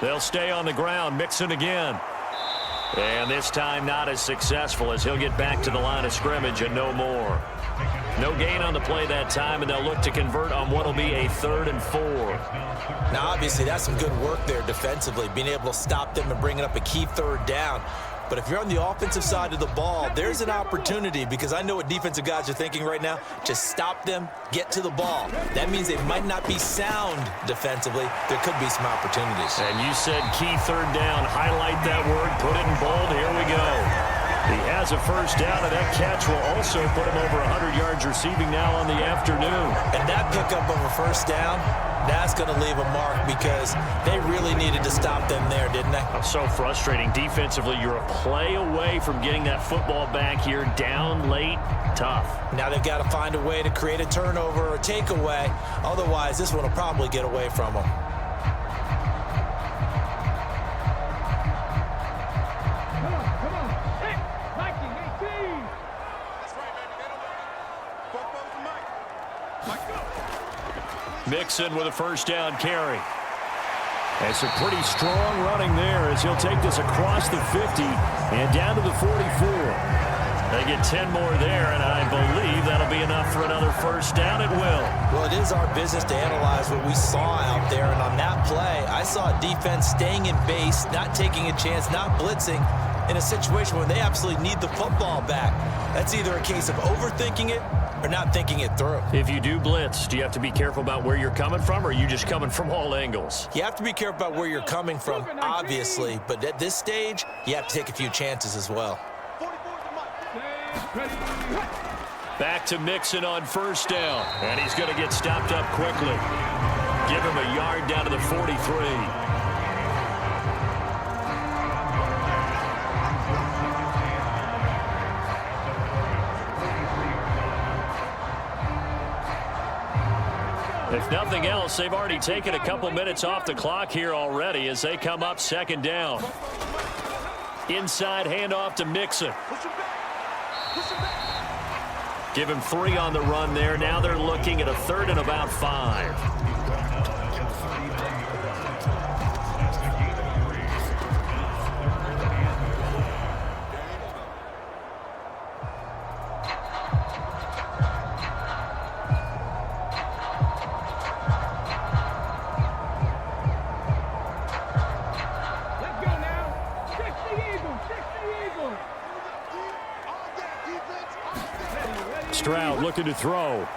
They'll stay on the ground, Mixon again. And this time not as successful as he'll get back to the line of scrimmage and no more. No gain on the play that time, and they'll look to convert on what will be a 3rd and 4. Now, obviously, that's some good work there defensively, being able to stop them and bringing up a key 3rd down. But if you're on the offensive side of the ball, there's an opportunity, because I know what defensive guys are thinking right now. Just stop them, get to the ball. That means they might not be sound defensively. There could be some opportunities. And you said key 3rd down. Highlight that word. Put it in bold. Here we go. He has a first down, and that catch will also put him over 100 yards receiving now on the afternoon. And that pickup of a first down, that's going to leave a mark, because they really needed to stop them there, didn't they? So frustrating. Defensively, you're a play away from getting that football back here. Down late, tough. Now they've got to find a way to create a turnover or takeaway. Otherwise, this one will probably get away from them. Mixon with a first down carry. And some pretty strong running there as he'll take this across the 50 and down to the 44. They get 10 more there, and I believe that'll be enough for another first down. It will. Well, it is our business to analyze what we saw out there, and on that play, I saw a defense staying in base, not taking a chance, not blitzing, in a situation where they absolutely need the football back. That's either a case of overthinking it or not thinking it through. If you do blitz, do you have to be careful about where you're coming from, or are you just coming from all angles? You have to be careful about where you're coming from, obviously, but at this stage, you have to take a few chances as well. Back to Mixon on first down, and he's going to get stopped up quickly. Give him a yard down to the 43. If nothing else, they've already taken a couple minutes off the clock here already as they come up second down. Inside handoff to Mixon. Give him 3 on the run there. Now they're looking at a 3rd and about 5. Stroud looking to throw.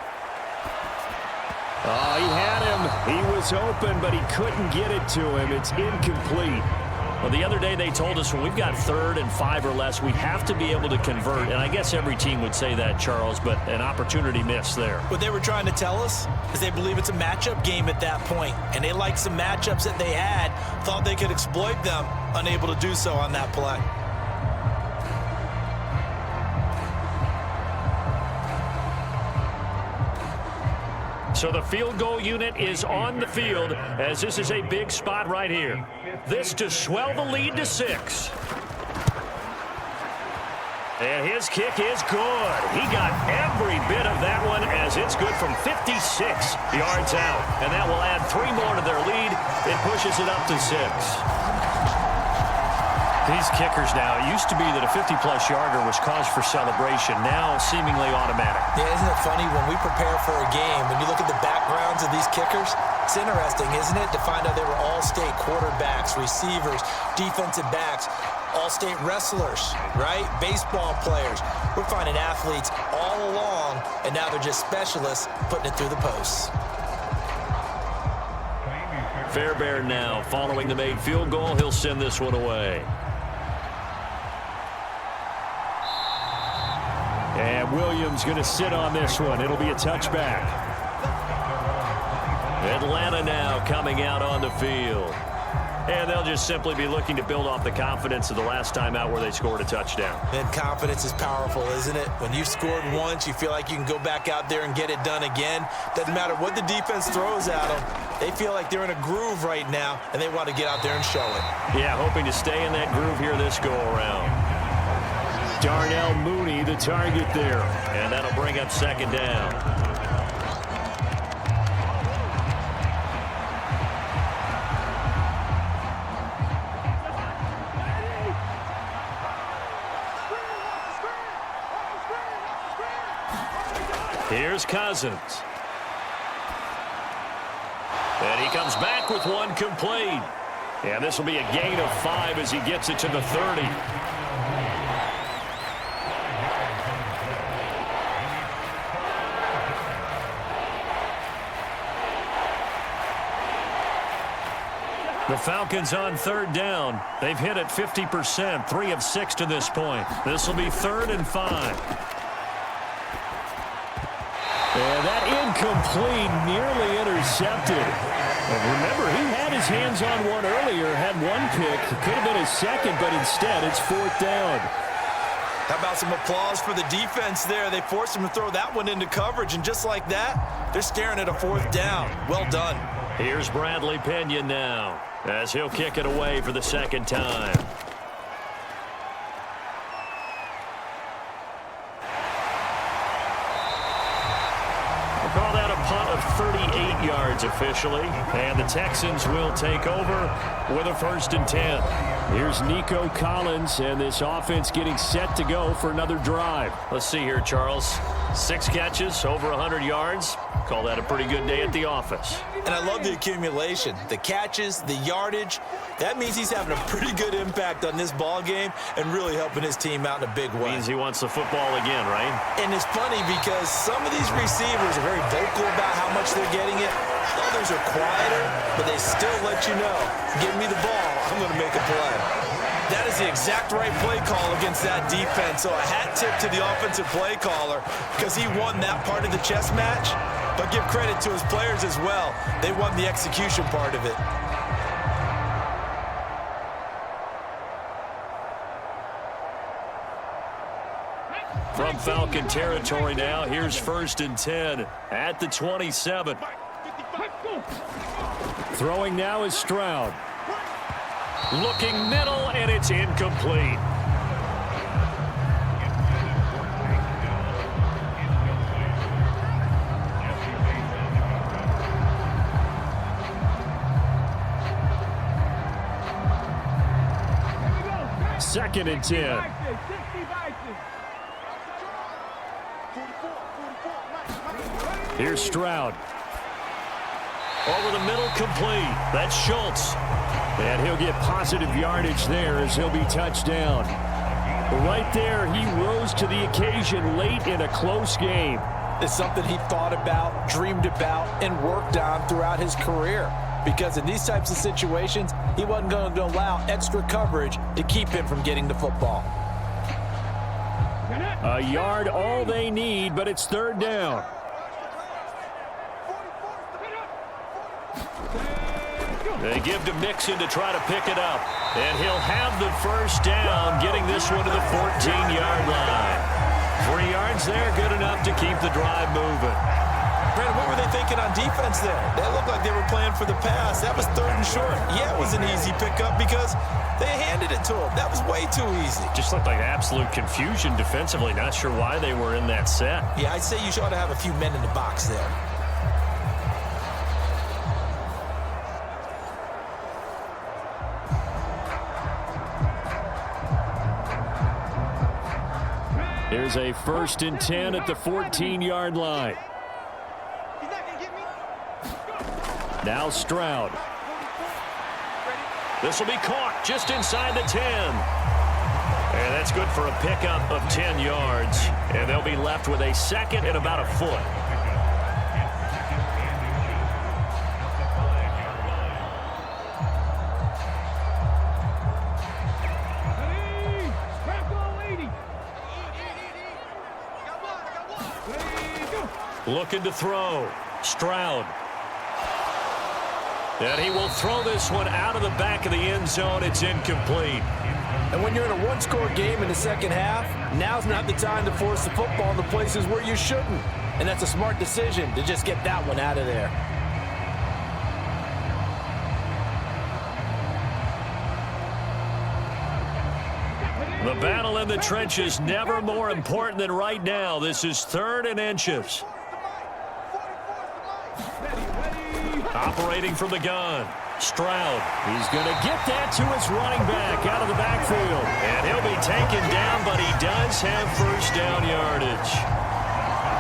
Oh, he had him. He was open, but he couldn't get it to him. It's incomplete. Well, the other day they told us when we've got 3rd and 5 or less, we have to be able to convert. And I guess every team would say that, Charles, but an opportunity missed there. What they were trying to tell us is they believe it's a matchup game at that point, and they liked some matchups that they had, thought they could exploit them, unable to do so on that play. So the field goal unit is on the field as this is a big spot right here. This to swell the lead to 6. And his kick is good. He got every bit of that one as it's good from 56 yards out. And that will add 3 more to their lead. It pushes it up to 6. These kickers now, it used to be that a 50-plus yarder was cause for celebration. Now seemingly automatic. Yeah, isn't it funny when we prepare for a game, when you look at the backgrounds of these kickers, it's interesting, isn't it, to find out they were all-state quarterbacks, receivers, defensive backs, all-state wrestlers, right? Baseball players. We're finding athletes all along, and now they're just specialists putting it through the posts. Fairbairn now following the made field goal. He'll send this one away. And Williams going to sit on this one. It'll be a touchback. Atlanta now coming out on the field. And they'll just simply be looking to build off the confidence of the last time out where they scored a touchdown. And confidence is powerful, isn't it? When you've scored once, you feel like you can go back out there and get it done again. Doesn't matter what the defense throws at them. They feel like they're in a groove right now, and they want to get out there and show it. Yeah, hoping to stay in that groove here this go-around. Darnell Mooney, the target there. And that'll bring up second down. Here's Cousins. And he comes back with one complete. And this will be a gain of 5 as he gets it to the 30. The Falcons on 3rd down. They've hit it 50%, 3 of 6 to this point. This will be 3rd and 5. And that incomplete, nearly intercepted. And remember, he had his hands on one earlier, had one pick. It could have been his second, but instead it's 4th down. How about some applause for the defense there? They forced him to throw that one into coverage, and just like that, they're staring at a 4th down. Well done. Here's Bradley Pinion now as he'll kick it away for the 2nd time. We'll call that a punt of 38 yards officially, and the Texans will take over with a 1st and 10. Here's Nico Collins, and this offense getting set to go for another drive. Let's see here, Charles. 6 catches, over 100 yards. Call that a pretty good day at the office. And I love the accumulation, the catches, the yardage. That means he's having a pretty good impact on this ball game and really helping his team out in a big way. Means he wants the football again, right? And it's funny because some of these receivers are very vocal about how much they're getting it. Others are quieter, but they still let you know, give me the ball, I'm going to make a play. That is the exact right play call against that defense. So a hat tip to the offensive play caller because he won that part of the chess match. But give credit to his players as well. They won the execution part of it. From Falcon territory now, here's 1st and 10 at the 27. Throwing now is Stroud. Looking middle, and it's incomplete. Second and 10. Here's Stroud. Over the middle, complete. That's Schultz. And he'll get positive yardage there as he'll be touched down. Right there, he rose to the occasion late in a close game. It's something he thought about, dreamed about, and worked on throughout his career. Because in these types of situations, he wasn't going to allow extra coverage to keep him from getting the football. A yard all they need, but it's 3rd down. They give to Mixon to try to pick it up. And he'll have the 1st down, getting this one to the 14-yard line. 3 yards there, good enough to keep the drive moving. Brandon, what were they thinking on defense there? They looked like they were playing for the pass. That was 3rd and short. Yeah, it was an easy pickup because they handed it to him. That was way too easy. Just looked like absolute confusion defensively. Not sure why they were in that set. Yeah, I'd say you ought to have a few men in the box there. Here's a 1st and 10 at the 14-yard line. Now Stroud. This will be caught just inside the 10. And that's good for a pickup of 10 yards. And they'll be left with a 2nd and about a foot. Looking to throw. Stroud. And he will throw this one out of the back of the end zone. It's incomplete. And when you're in a one-score game in the second half, now's not the time to force the football in the places where you shouldn't. And that's a smart decision to just get that one out of there. The battle in the trenches never more important than right now. This is 3rd and inches. Operating from the gun. Stroud. He's going to get that to his running back out of the backfield. And he'll be taken down, but he does have 1st down yardage.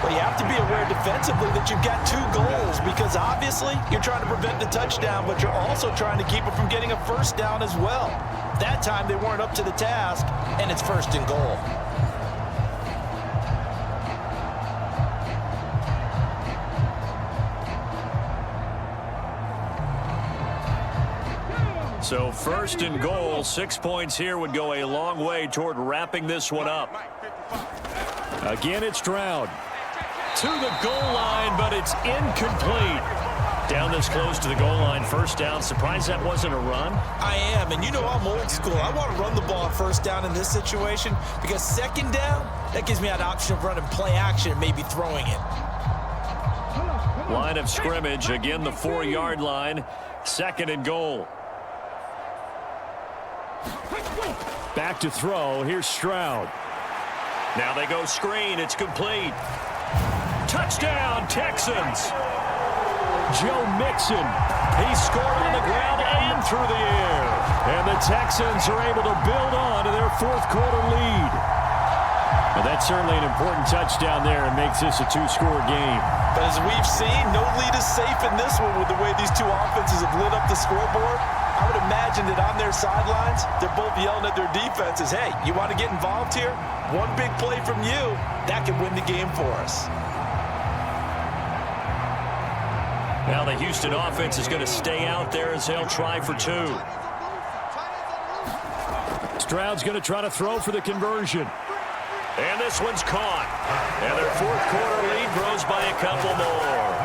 But you have to be aware defensively that you've got 2 goals because obviously you're trying to prevent the touchdown, but you're also trying to keep it from getting a 1st down as well. That time they weren't up to the task, and it's 1st and goal. So 1st and goal, 6 points here would go a long way toward wrapping this one up. Again, it's Stroud. To the goal line, but it's incomplete. Down this close to the goal line, 1st down. Surprised that wasn't a run? I am, and you know I'm old school. I want to run the ball on 1st down in this situation because 2nd down, that gives me an option of running play action and maybe throwing it. Line of scrimmage, again the 4-yard line, 2nd and goal. Back to throw. Here's Stroud. Now they go screen. It's complete. Touchdown, Texans. Joe Mixon. He scored on the ground and through the air. And the Texans are able to build on to their fourth quarter lead. Well, that's certainly an important touchdown there and makes this a two-score game. But as we've seen, no lead is safe in this one with the way these two offenses have lit up the scoreboard. I would imagine that on their sidelines, they're both yelling at their defenses, hey, you want to get involved here? One big play from you, that could win the game for us. Now the Houston offense is going to stay out there as they'll try for two. Stroud's going to try to throw for the conversion. And this one's caught. And their fourth quarter lead grows by a couple more.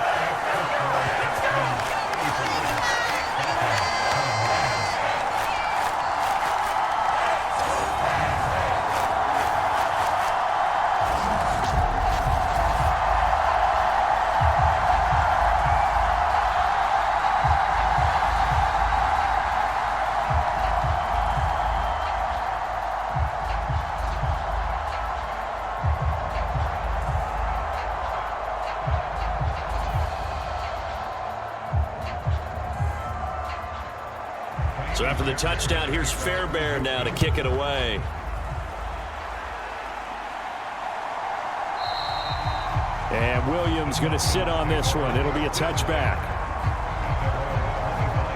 So after the touchdown, here's Fairbairn now to kick it away. And Williams going to sit on this one. It'll be a touchback.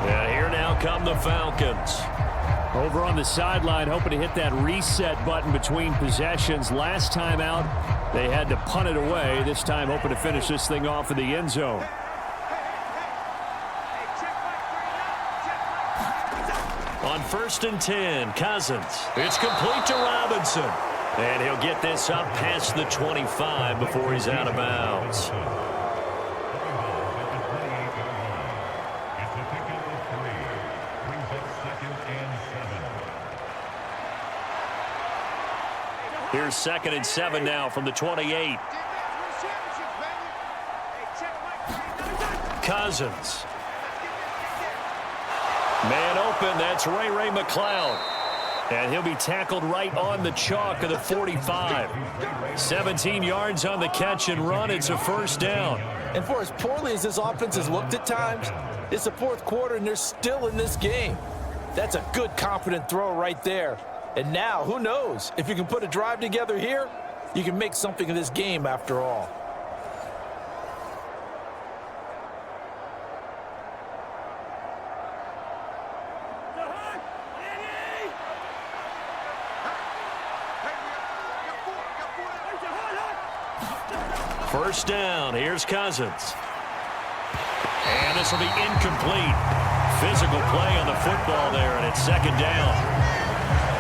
And here now come the Falcons. Over on the sideline, hoping to hit that reset button between possessions. Last time out, they had to punt it away. This time, hoping to finish this thing off in the end zone. On 1st and 10, Cousins. It's complete to Robinson. And he'll get this up past the 25 before he's out of bounds. Here's 2nd and 7 now from the 28. Cousins. Man open, that's Ray McLeod. And he'll be tackled right on the chalk of the 45. 17 yards on the catch and run. It's a first down. And for as poorly as this offense has looked at times, it's the fourth quarter and they're still in this game. That's a good, confident throw right there. And now, who knows? If you can put a drive together here, you can make something of this game after all. First down, here's Cousins. And this will be incomplete. Physical play on the football there, and it's 2nd down.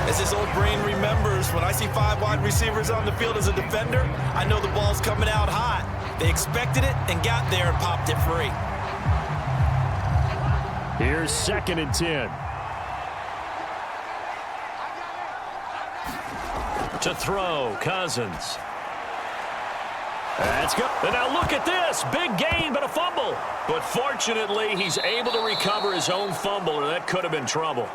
As this old brain remembers, when I see 5 wide receivers on the field as a defender, I know the ball's coming out hot. They expected it and got there and popped it free. Here's 2nd and 10. To throw, Cousins. That's good. And now look at this. Big gain, but a fumble. But fortunately, he's able to recover his own fumble, or that could have been trouble.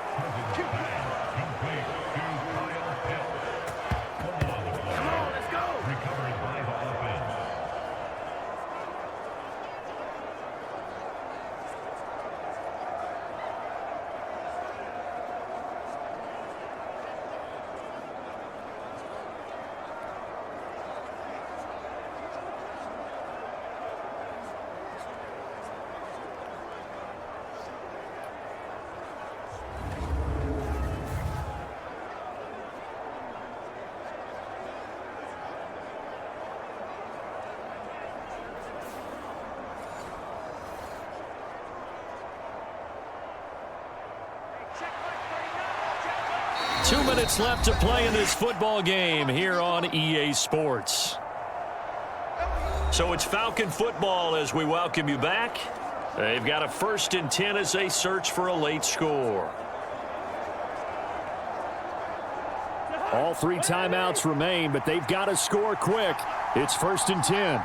Two minutes left to play in this football game here on EA Sports. So it's Falcon football as we welcome you back. They've got a 1st and 10 as they search for a late score. All 3 timeouts remain, but they've got to score quick. It's 1st and 10.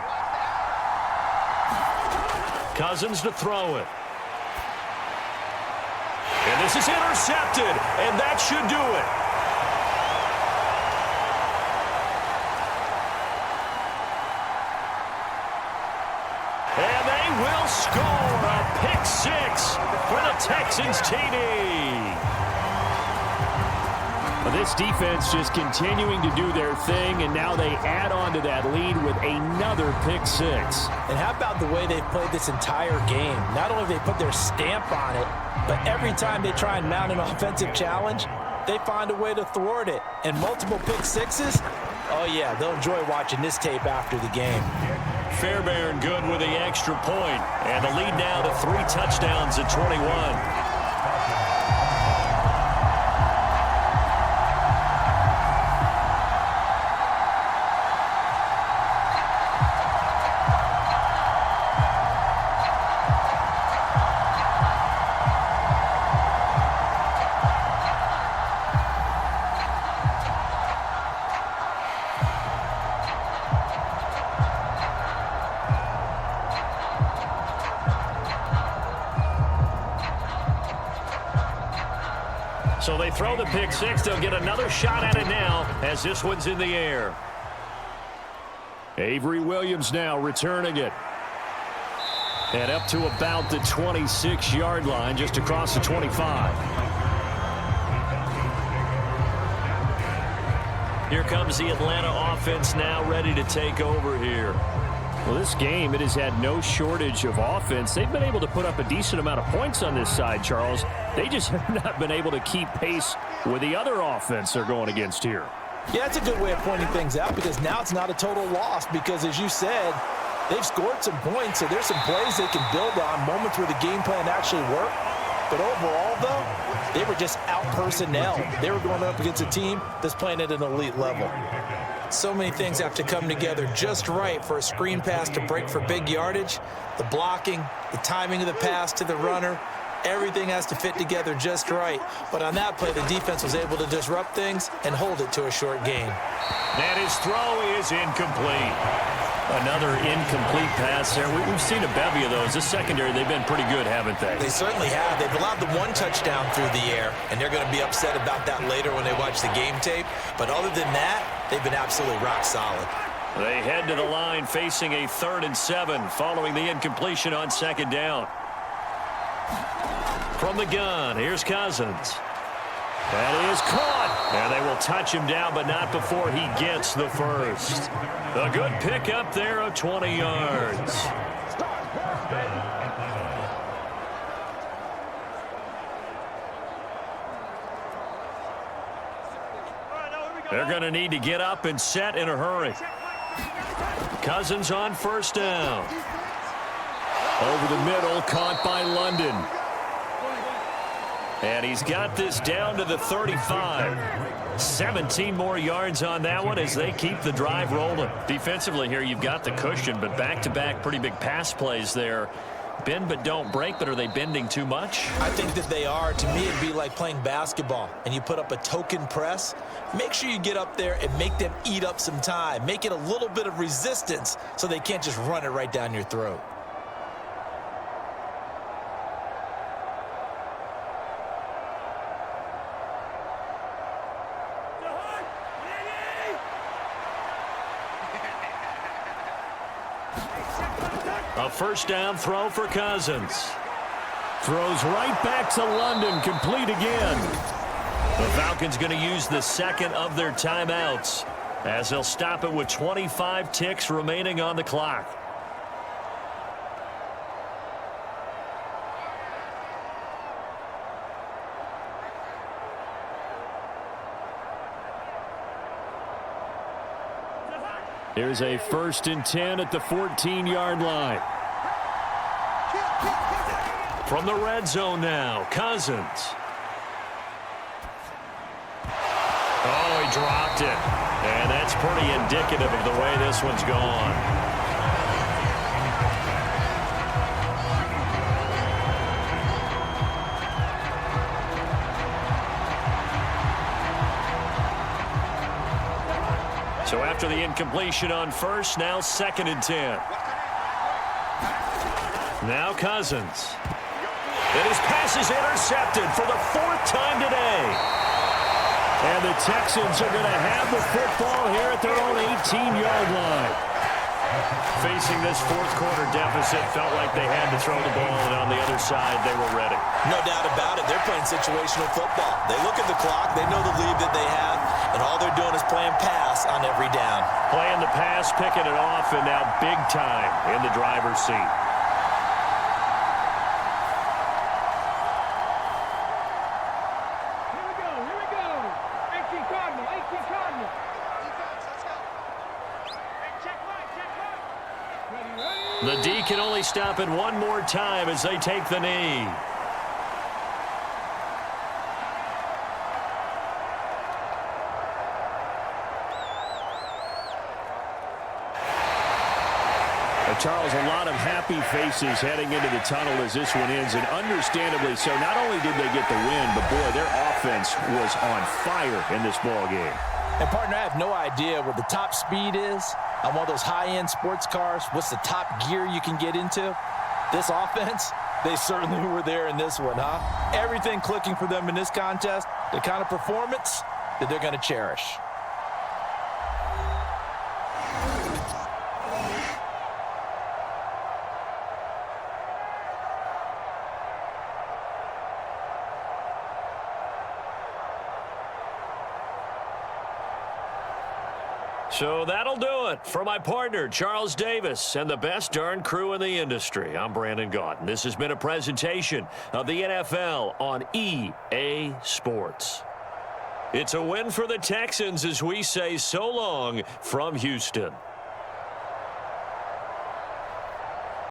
Cousins to throw it. And this is intercepted, and that should do it. And they will score. 6 for the Texans TD. Well, this defense just continuing to do their thing, and now they add on to that lead with another pick 6. And how about the way they've played this entire game? Not only have they put their stamp on it, but every time they try and mount an offensive challenge, they find a way to thwart it. And multiple pick 6s, oh yeah, they'll enjoy watching this tape after the game. Fairbairn good with the extra point, and the lead now to 3 touchdowns at 21. So they throw the pick 6. They'll get another shot at it now as this one's in the air. Avery Williams now returning it. And up to about the 26-yard line, just across the 25. Here comes the Atlanta offense now ready to take over here. Well, this game, it has had no shortage of offense. They've been able to put up a decent amount of points on this side, Charles. They just have not been able to keep pace with the other offense they're going against here. Yeah, that's a good way of pointing things out, because now it's not a total loss, because as you said, they've scored some points, so there's some plays they can build on, moments where the game plan actually worked. But overall, though, they were just out-personnel. They were going up against a team that's playing at an elite level. So many things have to come together just right for a screen pass to break for big yardage. The blocking, the timing of the pass to the runner, everything has to fit together just right. But on that play, the defense was able to disrupt things and hold it to a short gain. And his throw is incomplete. Another incomplete pass there. We've seen a bevy of those. This secondary, they've been pretty good, haven't they? They certainly have. They've allowed the 1 touchdown through the air, and they're going to be upset about that later when they watch the game tape. But other than that, they've been absolutely rock solid. They head to the line facing a 3rd and 7 following the incompletion on 2nd down. From the gun, here's Cousins. That is caught. And they will touch him down, but not before he gets the first. A good pickup there of 20 yards. They're going to need to get up and set in a hurry. Cousins on 1st down. Over the middle, caught by London. And he's got this down to the 35. 17 more yards on that one as they keep the drive rolling. Defensively here, you've got the cushion, but back-to-back pretty big pass plays there. Bend but don't break, but are they bending too much? I think that they are. To me, it'd be like playing basketball, and you put up a token press. Make sure you get up there and make them eat up some time. Make it a little bit of resistance so they can't just run it right down your throat. A 1st down throw for Cousins. Throws right back to London, complete again. The Falcons going to use the 2nd of their timeouts as they'll stop it with 25 ticks remaining on the clock. Here's a 1st and 10 at the 14-yard line. From the red zone now, Cousins. Oh, he dropped it. And that's pretty indicative of the way this one's gone. So after the incompletion on 1st, now 2nd and 10. Now Cousins. And his pass is intercepted for the 4th time today. And the Texans are going to have the football here at their own 18-yard line. Facing this fourth quarter deficit, felt like they had to throw the ball, and on the other side, they were ready. No doubt about it. They're playing situational football. They look at the clock. They know the lead that they have, and all they're doing is playing pass on every down. Playing the pass, picking it off, and now big time in the driver's seat. The D can only stop it one more time as they take the knee. Charles, a lot of happy faces heading into the tunnel as this one ends, and understandably so. Not only did they get the win, but boy, their offense was on fire in this ball game. And partner, I have no idea what the top speed is on one of those high-end sports cars. What's the top gear you can get into? This offense, they certainly were there in this one, huh? Everything clicking for them in this contest, the kind of performance that they're going to cherish. So that'll do it for my partner, Charles Davis, and the best darn crew in the industry. I'm Brandon Gaudin. This has been a presentation of the NFL on EA Sports. It's a win for the Texans as we say so long from Houston.